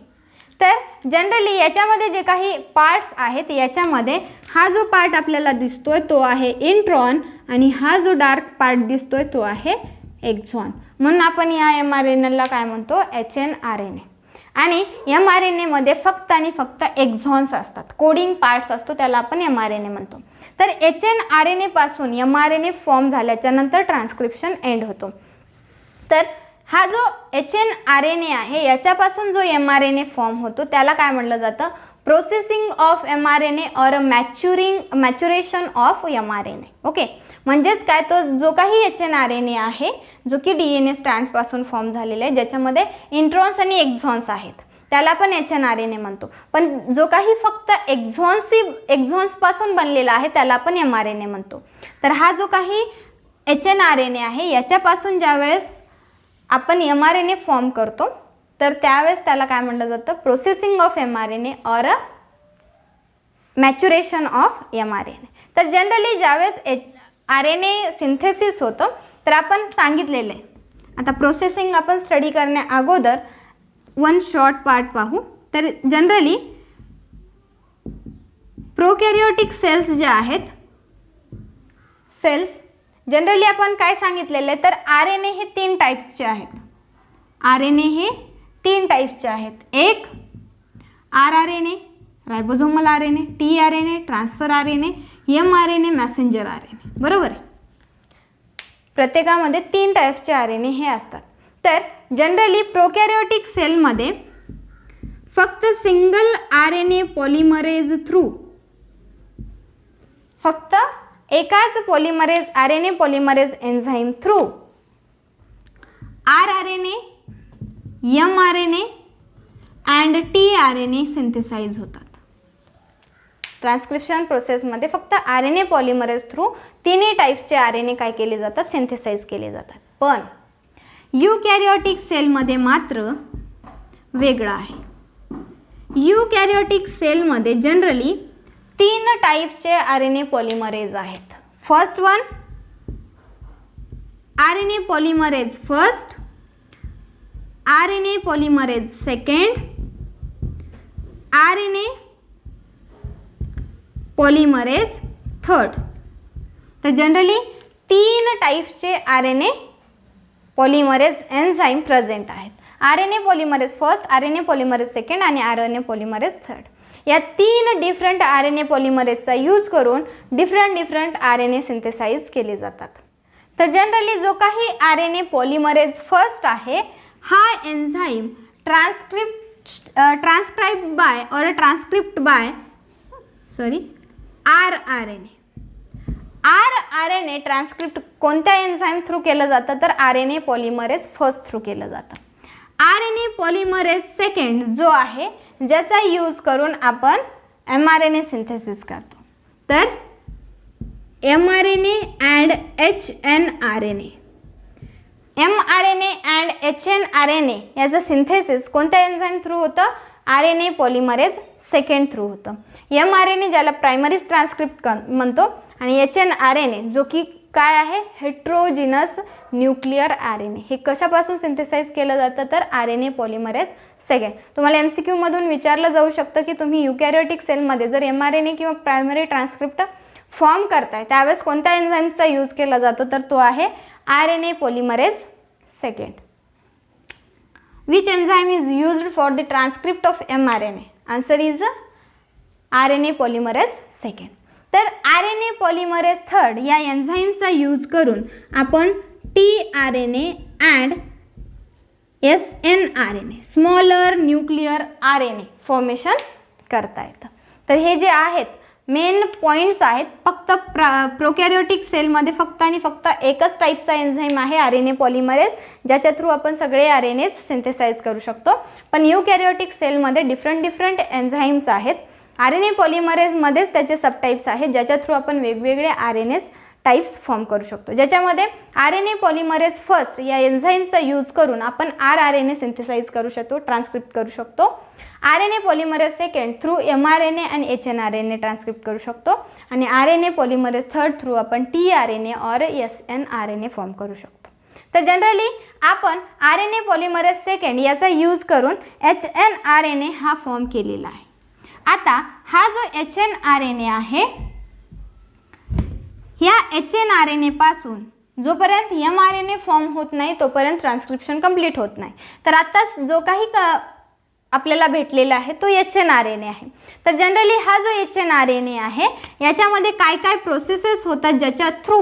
तर जनरली याच्यामध्ये जे काही पार्ट्स आहेत याच्यामध्ये हा जो पार्ट आपल्याला दिसतोय तो आहे इंट्रॉन आणि हा जो डार्क पार्ट दिसतोय तो आहे एक्झॉन. म्हणून आपण या mRNAला काय म्हणतो HNRNA. आणि mRNA मध्ये फक्त आणि फक्त एक्झॉन्स असतात, कोडिंग पार्ट्स असतो त्याला आपण mRNA म्हणतो. तर HNRNA पासून mRNA फॉर्म झाल्याच्या नंतर ट्रान्सक्रिप्शन एंड होतो. तर हा जो HNRNA आहे याच्यापासून जो mRNA फॉर्म होतो त्याला काय म्हटलं जातं प्रोसेसिंग ऑफ mRNA और मॅच्युरेशन ऑफ mRNA. ओके, म्हणजेच काय तो जो काही HNRNA आहे जो की DNA स्ट्रँडपासून फॉर्म झालेला आहे ज्याच्यामध्ये इंट्रॉन्स आणि एक्झॉन्स आहेत त्याला आपण HNRNA म्हणतो. पण जो काही फक्त एक्झॉन्सपासून बनलेला आहे त्याला आपण mRNA म्हणतो. तर हा जो काही HNRNA आहे याच्यापासून ज्यावेळेस आपण mRNA फॉर्म करतो तर त्यावेळेस त्याला काय म्हटलं जातं प्रोसेसिंग ऑफ mRNA और मॅच्युरेशन ऑफ mRNA. तर जनरली ज्यावेळेस RNA सिंथेसिस होतं तर आपण सांगितलेलं आहे. आता प्रोसेसिंग आपण स्टडी करण्या अगोदर वन शॉर्ट पार्ट पाहू. तर जनरली प्रोकॅरियोटिक सेल्स जे आहेत, सेल्स जनरली आपण काय सांगितलेलं आहे तर RNA हे 3 टाईप्सचे आहेत. RNA हे 3 टाईप्सचे आहेत. एक rRNA, रायबोझोमल RNA, tRNA, transfer RNA, mRNA, Messenger RNA. बरोबर आहे. प्रत्येकामध्ये 3 टाईप्सचे RNA हे असतात. तर जनरली प्रोकॅरियोटिक सेलमध्ये फक्त सिंगल RNA पॉलिमरेज थ्रू, फक्त एकाच polymerase RNA polymerase enzyme through rRNA, mRNA and tRNA synthesise होतात. ट्रान्सक्रिप्शन प्रोसेसमध्ये फक्त RNA पॉलिमरेज थ्रू 3 टाईप्सचे RNA काय केले जातात, सिंथेसाइज केले जातात. पण यूकॅरियोटिक सेलमध्ये मात्र वेगळं आहे. यूकॅरियोटिक सेलमध्ये जनरली 3 टाईपचे RNA पॉलिमरेज आहेत. First one RNA polymerase first, RNA polymerase second, RNA polymerase third. तर जनरली 3 टाईपचे RNA पॉलिमरेज एन्झाईम प्रेझेंट आहेत. RNA polymerase first, RNA polymerase second आणि RNA पॉलिमरेज थर्ड. या 3 डिफरंट RNA पॉलिमरेजचा यूज करून different RNA synthesise केले जातात. तर generally जो काही RNA पॉलिमरेज फर्स्ट आहे हा एन्झाईम ट्रान्सक्राइब बाय और transcript by rRNA. rRNA transcript कोणत्या एन्झाईम थ्रू केलं जातं तर RNA पॉलिमरेज फर्स्ट थ्रू केलं जातं. RNA पॉलिमरेज सेकंड जो आहे ज्याचा यूज करून आपण mRNA सिंथेसिस करतो. तर mRNA and hnRNA, mRNA and hnRNA याचं सिंथेसिस कोणत्या एन्झाईम थ्रू होतं, RNA पॉलिमरेज सेकंड थ्रू होतं. mRNA ज्याला प्रायमरीज ट्रान्सक्रिप्ट म्हणतो आणि hnRNA जो की काय आहे, हेट्रोजिनस न्यूक्लियर RNA. हे कशापासून सिंथेसाइज केलं जातं तर RNA पॉलिमरेज सेकंड. तुम्हाला MCQ मधून विचारलं जाऊ शकतं की तुम्ही यूकॅरियोटिक सेलमध्ये जर mRNA किंवा प्रायमरी ट्रान्सक्रिप्ट फॉर्म करताय त्यावेळेस कोणत्या एन्झाईमचा यूज केला जातो तर तो आहे RNA polymerase second. Which enzyme is used for the transcript of mRNA? Answer is RNA polymerase second. तर RNA पॉलिमरेज थर्ड या एन्झाईमचा यूज करून आपण tRNA and snRNA smaller nuclear RNA formation करता येतं. तर हे जे आहेत मेन पॉईंट्स आहेत. फक्त प्रोकॅरियोटिक सेलमध्ये फक्त आणि फक्त एकच टाईपचा एन्झाईम आहे RNA पॉलिमरेज ज्याच्या थ्रू आपण सगळे RNAs सिंथेसाइज करू शकतो. पण यूकॅरियोटिक सेलमध्ये डिफरंट एन्झाईम्स आहेत. RNA पॉलिमरेजमध्येच त्याचे सबटाईप्स आहेत ज्याच्या थ्रू आपण वेगवेगळे RNAs टाइप्स फॉर्म करू शकतो. ज्याच्यामध्ये RNA पॉलिमरेज फर्स्ट या एन्झाईमचा यूज करून आपण rRNA सिंथेसाइज करू शकतो, ट्रान्सक्रिप्ट करू शकतो. RNA polymerase second through mRNA आणि hnRNA ट्रान्सक्रिप्ट करू शकतो आणि RNA पॉलिमरेज थर्ड थ्रू आपण tRNA और snRNA फॉर्म करू शकतो. तर जनरली आपण RNA पॉलिमरेज सेकंड याचा यूज करून hnRNA हा फॉर्म केलेला आहे. आता हा जो hnRNA आहे या hnRNA पासून जोपर्यंत mRNA फॉर्म होत नाही तोपर्यंत ट्रान्सक्रिप्शन कंप्लीट होत नाही. तर आता जो काही आपल्याला भेटलेला आहे तो hnRNA आहे. तर जनरली हा जो hnRNA आहे याच्यामध्ये काय काय प्रोसेसेस होतात ज्याच्या थ्रू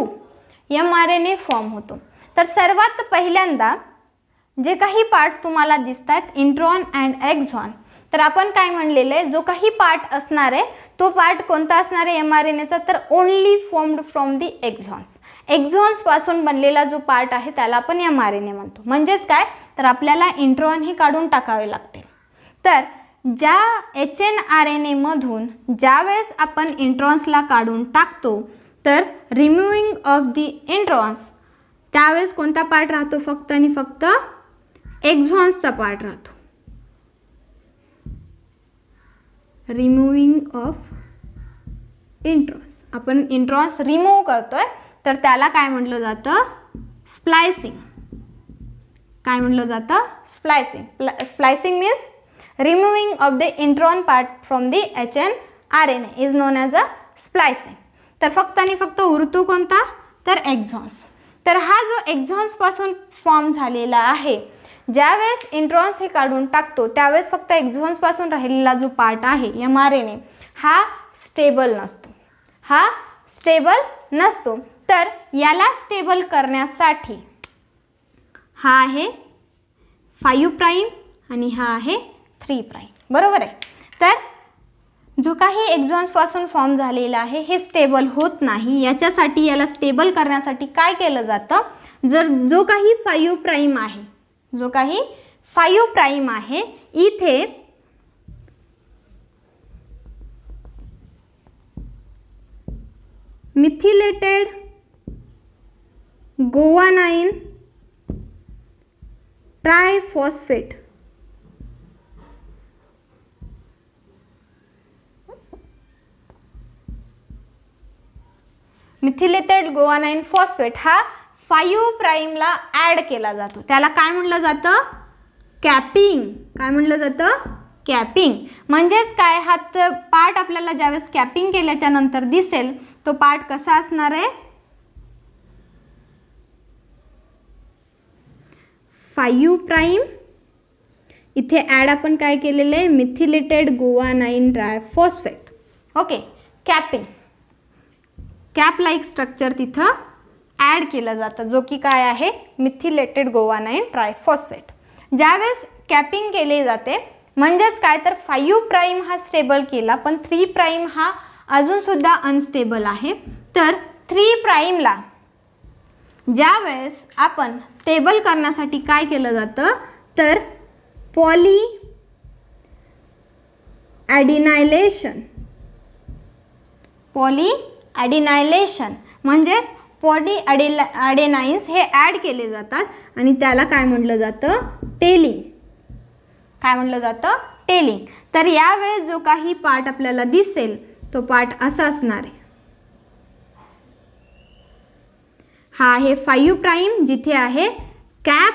mRNA फॉर्म होतो. तर सर्वात पहिल्यांदा जे काही पार्ट्स तुम्हाला दिसतात इंट्रॉन अँड एक्झॉन, तर आपण काय म्हणलेलं आहे जो काही पार्ट असणार आहे तो पार्ट कोणता असणार आहे mRNAचा तर only formed from the exons. Exons पासून बनलेला जो पार्ट आहे त्याला आपण mRNA म्हणतो. म्हणजेच काय तर आपल्याला इंट्रॉन हे काढून टाकावे लागते. तर ज्या hnRNA मधून ज्यावेळेस आपण इंट्रॉन्सला काढून टाकतो तर रिमूव्हिंग ऑफ दी इंट्रॉन्स त्यावेळेस कोणता पार्ट राहतो फक्त आणि फक्त एक्झॉन्सचा पार्ट राहतो. रिमूव्हिंग ऑफ इंट्रॉन्स, आपण इंट्रॉन्स रिमूव्ह करतोय तर त्याला काय म्हटलं जातं? स्प्लायसिंग. काय म्हटलं जातं? Splicing. Splicing means removing of the intron part from the HNRNA is non as a splicing. तर फक्त आणि फक्त उरतो कोणता? तर एक्झॉन्स. तर हा जो एक्झॉन्सपासून फॉर्म झालेला आहे, ज्यावेळेस इंट्रॉन्स हे काढून टाकतो त्यावेळेस फक्त एक्झॉन्सपासून राहिलेला जो पार्ट आहे mRNA हा स्टेबल नसतो. हा स्टेबल नसतो. तर याला स्टेबल करण्यासाठी हा आहे 5 प्राइम आणि हा आहे 3 प्राइम. बरोबर आहे. तर जो काही एक्झॉन्सपासून फॉर्म झालेला आहे हे स्टेबल होत नाही. याच्यासाठी याला स्टेबल करण्यासाठी काय केलं जातं? जर जो काही 5 प्राइम आहे, जो काही 5 प्राइम आहे इथे मिथिलेटेड गुआनाइन ट्रायफॉस्फेट मिथिलेटेड गुआनाइन फॉस्फेट हा 5 प्राइमला ॲड केला जातो. त्याला काय म्हटलं जातं? कॅपिंग. काय म्हटलं जातं? कॅपिंग. म्हणजेच काय, हा पार्ट आपल्याला ज्यावेळेस कॅपिंग केल्याच्या नंतर दिसेल तो पार्ट कसा असणार आहे? 5 प्राइम इथे ॲड आपण काय केलेलं आहे? Methylated guanine triphosphate. Okay. Capping, cap like structure तिथं ॲड केलं जातं, जो की काय आहे? Methylated guanine triphosphate. ज्यावेळेस कॅपिंग केले जाते म्हणजेच काय, तर 5 प्राइम हा स्टेबल केला पण 3 प्राइम हा अजूनसुद्धा अनस्टेबल आहे. तर 3 प्राइमला ज्यावेळेस आपण स्टेबल करण्यासाठी काय केलं जातं? तर पॉली ॲडिनायलेशन. पॉली ॲडिनायलेशन म्हणजेच पॉली ॲडेनाइन्स हे ॲड केले जातात आणि त्याला काय म्हटलं जातं? टेलिंग. काय म्हटलं जातं? टेलिंग. तर यावेळेस जो काही पार्ट आपल्याला दिसेल तो पार्ट असा असणार आहे. हा आहे 5 प्राइम जिथे आहे कॅप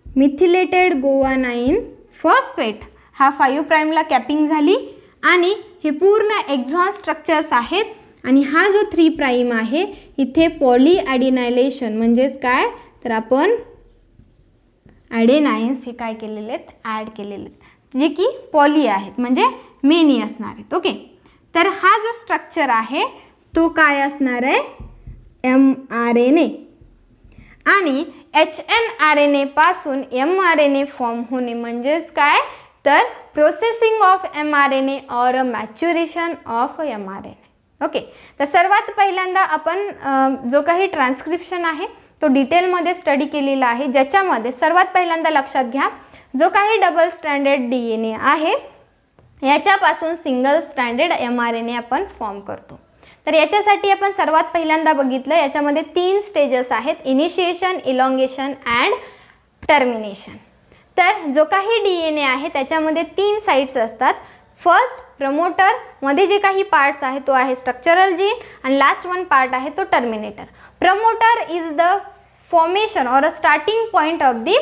मिथिलेटेड गुआनाइन फॉस्फेट. हा 5 प्राइमला कॅपिंग झाली आणि हे पूर्ण एक्झॉन स्ट्रक्चर्स आहेत. आणि हा जो 3 प्राइम आहे इथे पॉली ॲडिनायलेशन म्हणजेच काय, तर आपण ॲडेनाइन्स हे काय केलेले आहेत? ॲड केलेले आहेत, जे की पॉली आहेत म्हणजे मेनी असणार आहेत. ओके. तर हा जो स्ट्रक्चर आहे तो काय असणार आहे? mRNA. आणि HNRNA पासून mRNA फॉर्म होणे म्हणजेच काय, तर प्रोसेसिंग ऑफ mRNA और मॅच्युरेशन ऑफ mRNA. ओके. तर सर्वात पहिल्यांदा आपण जो काही ट्रान्स्क्रिप्शन आहे तो डिटेलमध्ये स्टडी केलेला आहे, ज्याच्यामध्ये सर्वात पहिल्यांदा लक्षात घ्या जो काही डबल स्ट्रँडेड DNA आहे याच्यापासून सिंगल स्ट्रँडेड mRNA आपण फॉर्म करतो. तर याच्यासाठी आपण सर्वात पहिल्यांदा बघितलं याच्यामध्ये 3 स्टेजेस आहेत, इनिशिएशन, इलॉंगेशन अँड टर्मिनेशन. तर जो काही DNA आहे त्याच्यामध्ये 3 साइट्स असतात. फर्स्ट प्रमोटर मध्ये जे काही पार्ट्स आहे तो आहे स्ट्रक्चरल जीन आणि लास्ट वन पार्ट आहे तो terminator. Promoter is the formation और a starting point of the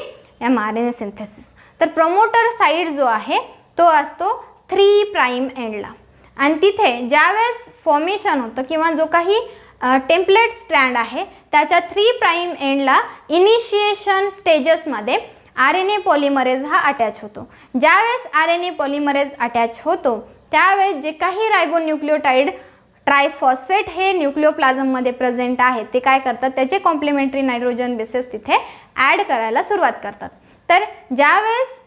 mRNA synthesis. तर प्रमोटर साइड जो आहे तो असतो 3 प्राइम एंडला आणि तिथे ज्यावेळेस फॉर्मेशन होतं किंवा जो काही टेम्पलेट स्ट्रँड आहे त्याच्या 3 प्राइम एंडला इनिशिएशन स्टेजेसमध्ये RNA पॉलिमरेज हा अटॅच होतो. ज्यावेळेस RNA पॉलिमरेज अटॅच होतो त्यावेळेस जे काही रायबोन्यूक्लियोटाइड ट्रायफॉस्फेट हे न्यूक्लिओप्लाझममध्ये प्रेझेंट आहेत ते काय करतात, त्याचे कॉम्प्लिमेंटरी नायट्रोजन बेसेस तिथे ॲड करायला सुरुवात करतात. तर ज्यावेळेस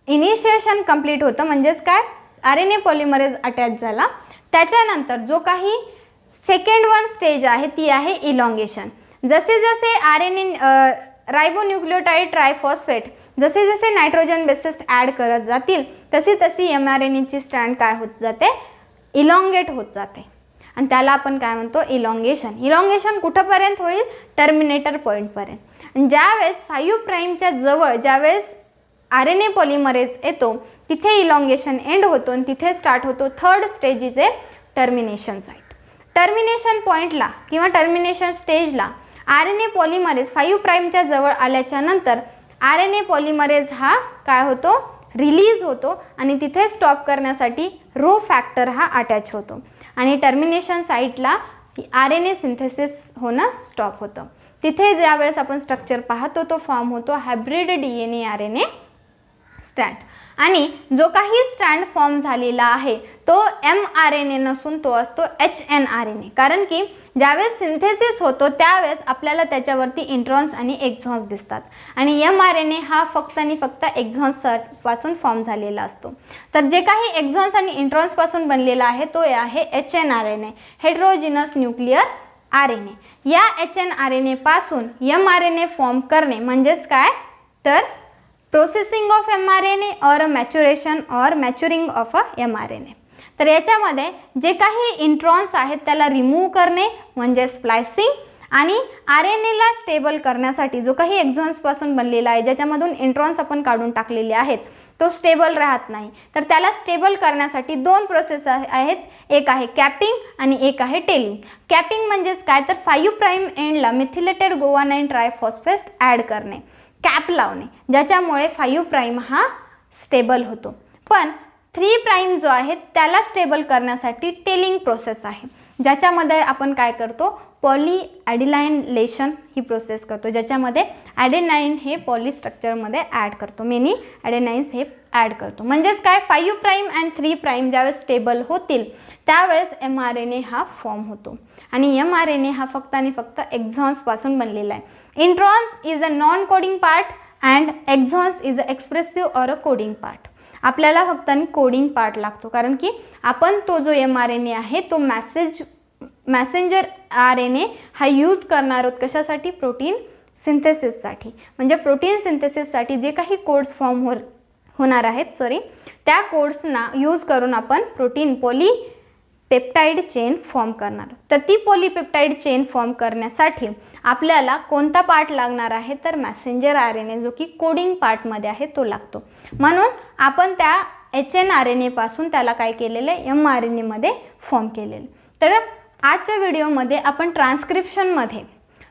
इनिशिएशन कंप्लीट होतं म्हणजेच काय, RNA पॉलिमरेज अटॅच झाला त्याच्यानंतर जो काही सेकंड वन स्टेज आहे ती आहे इलॉंगेशन. जसे जसे रायबोन्यूक्लियोटाइड ट्रायफॉस्फेट जसे जसे नायट्रोजन बेसेस ॲड करत जातील तशी तशी mRNAची स्ट्रँड काय होत जाते, इलॉंगेट होत जाते आणि त्याला आपण काय म्हणतो, इलॉंगेशन. इलॉंगेशन कुठंपर्यंत होईल, टर्मिनेटर पॉईंटपर्यंत. आणि ज्यावेळेस 5 प्राइमच्या जवळ ज्यावेळेस RNA पॉलिमरेज येतो तिथे इलॉंगेशन एंड होतो आणि तिथे स्टार्ट होतो third stage is a termination site. Termination पॉईंटला किंवा टर्मिनेशन स्टेजला RNA पॉलिमरेज 5 प्राईमच्या जवळ आल्याच्या नंतर RNA पॉलिमरेज हा काय होतो, रिलीज होतो आणि तिथे स्टॉप करण्यासाठी रो फॅक्टर हा अटॅच होतो आणि टर्मिनेशन साईटला RNA सिंथेसिस होणं स्टॉप होतं. तिथे ज्यावेळेस आपण स्ट्रक्चर पाहतो तो फॉर्म होतो हायब्रिड DNA RNA स्ट्रँड आणि जो काही स्ट्रँड फॉर्म झालेला आहे तो mRNA नसून तो असतो hnRNA. कारण की ज्यावेळेस सिंथेसिस होतो त्यावेळेस आपल्याला त्याच्यावरती इंट्रॉन्स आणि एक्झॉन्स दिसतात आणि mRNA हा फक्त आणि फक्त एक्झॉन्स पासून फॉर्म झालेला असतो. तर जे काही एक्झॉन्स आणि इंट्रॉन्स पासून बनलेला आहे तो आहे hnRNA, हेटेरोजिनस न्यूक्लियर RNA. या hnRNA पासून mRNA फॉर्म करणे म्हणजेच काय तर प्रोसेसिंग ऑफ mRNA और मॅच्युरेशन और मॅच्युरिंग ऑफ mRNA. तर याच्यामध्ये जे काही इंट्रॉन्स आहेत त्याला रिमूव्ह करणे म्हणजे स्प्लायसिंग आणि RNAला स्टेबल करण्यासाठी जो काही एक्झॉन्स पासून बनलेला आहे ज्याच्यामधून इंट्रॉन्स आपण काढून टाकलेले आहेत तो स्टेबल राहत नाही तर त्याला स्टेबल करण्यासाठी 2 प्रोसेस आहेत, एक आहे कॅपिंग आणि एक आहे टेलिंग. कॅपिंग म्हणजेच काय तर 5 प्राईम एंडला मिथिलेटेड गुआनाइन ट्रायफॉस्फेट ॲड करणे, कॅप लावणे ज्याच्यामुळे 5 प्राईम हा स्टेबल होतो. पण 3 प्राईम जो आहे त्याला स्टेबल करण्यासाठी टेलिंग प्रोसेस आहे ज्याच्यामध्ये आपण काय करतो पॉलीॲडिलाइनेशन ही प्रोसेस करतो ज्याच्यामध्ये ॲडेनाइन हे पॉली स्ट्रक्चरमध्ये ॲड करतो, मेनी ॲडेनाइन्स हे ॲड करतो. म्हणजेच काय 5 प्राईम अँड 3 प्राईम ज्यावेळेस स्टेबल होतील त्यावेळेस mRNA हा फॉर्म होतो आणि mRNA हा फक्त आणि फक्त एक्झॉन्सपासून बनलेला आहे. Introns is a non coding part and exons is a expressive or a coding part. आपल्याला फक्त आणि कोडिंग पार्ट लागतो कारण की आपण तो जो mRNA आहे तो मॅसेंजर RNA हा यूज करणार आहोत कशासाठी प्रोटीन सिंथेसिससाठी. म्हणजे प्रोटीन सिंथेसिससाठी जे काही कोड्स फॉर्म होणार आहेत त्या कोड्सना यूज करून आपण प्रोटीन पॉलीपेप्टाइड चेन फॉर्म करणार. तर ती पॉलीपेप्टाइड चेन फॉर्म करण्यासाठी आपल्याला कोणता पार्ट लागणार आहे तर मॅसेंजर RNA जो की कोडिंग पार्टमध्ये आहे तो लागतो. म्हणून आपण त्या hnRNA पासून त्याला काय केलेलं आहे mRNA मध्ये फॉर्म केलेलं. तर आजच्या व्हिडिओमध्ये आपण ट्रान्सक्रिप्शनमध्ये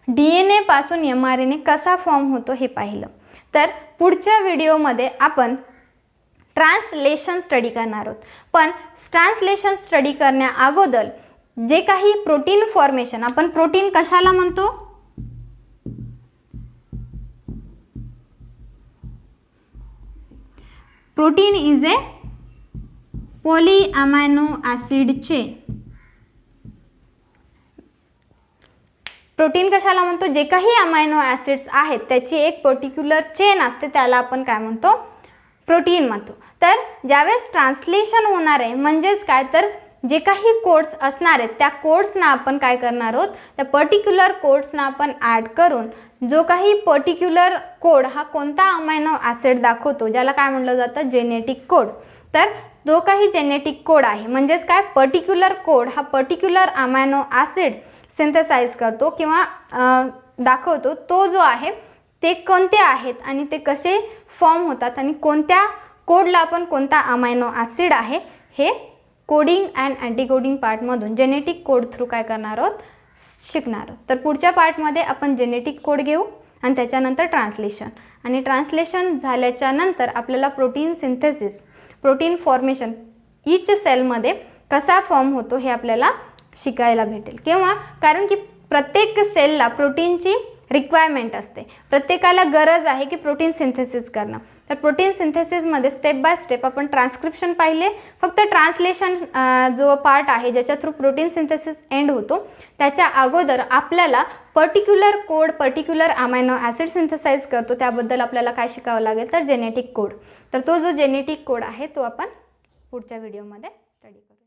DNA पासून mRNA कसा फॉर्म होतो हे पाहिलं. तर पुढच्या व्हिडिओमध्ये आपण ट्रान्सलेशन स्टडी करणार आहोत. पण ट्रान्सलेशन स्टडी करण्या अगोदर जे काही प्रोटीन फॉर्मेशन, आपण प्रोटीन कशाला म्हणतो protein is a polyamino acid chain. Protein कशाला म्हणतो जे काही अमायनो ॲसिड्स आहेत त्याची एक पर्टिक्युलर चेन असते त्याला आपण काय म्हणतो प्रोटीन म्हणतो. तर ज्यावेळेस ट्रान्सलेशन होणार आहे म्हणजेच काय तर जे काही कोड्स असणार आहेत त्या कोड्सना आपण काय करणार आहोत त्या पर्टिक्युलर कोड्सना आपण ॲड करून जो काही पर्टिक्युलर कोड हा कोणता अमायनो ॲसिड दाखवतो ज्याला काय म्हटलं जातं जेनेटिक कोड. तर जो काही जेनेटिक कोड आहे म्हणजेच काय पर्टिक्युलर कोड हा पर्टिक्युलर अमायनो ॲसिड सिंथेसाइज करतो किंवा दाखवतो तो जो आहे ते कोणते आहेत आणि ते कसे फॉर्म होतात आणि कोणत्या कोडला आपण कोणता अमायनो ॲसिड आहे हे कोडिंग अँड अँटीकोडिंग पार्टमधून जेनेटिक कोड थ्रू काय करणार आहोत शिकणार आहोत. तर पुढच्या पार्टमध्ये आपण जेनेटिक कोड घेऊ आणि त्याच्यानंतर ट्रान्सलेशन आणि ट्रान्सलेशन झाल्याच्या नंतर आपल्याला protein synthesis protein formation each सेलमध्ये कसा फॉर्म होतो हे आपल्याला शिकायला भेटेल. किंवा कारण की प्रत्येक सेलला प्रोटीनची रिक्वायरमेंट असते, प्रत्येकाला गरज आहे की प्रोटीन सिंथेसिस करणं. तर प्रोटीन सिंथेसिसमध्ये स्टेप बाय स्टेप आपण ट्रान्सक्रिप्शन पाहिले. फक्त ट्रान्सलेशन जो पार्ट आहे ज्याच्या थ्रू प्रोटीन सिंथेसिस एंड होतो त्याच्या अगोदर आपल्याला particular code particular amino acid synthesise करतो त्याबद्दल आपल्याला काय शिकावं लागेल तर जेनेटिक कोड. तर तो जो जेनेटिक कोड आहे तो आपण पुढच्या व्हिडिओमध्ये स्टडी करू.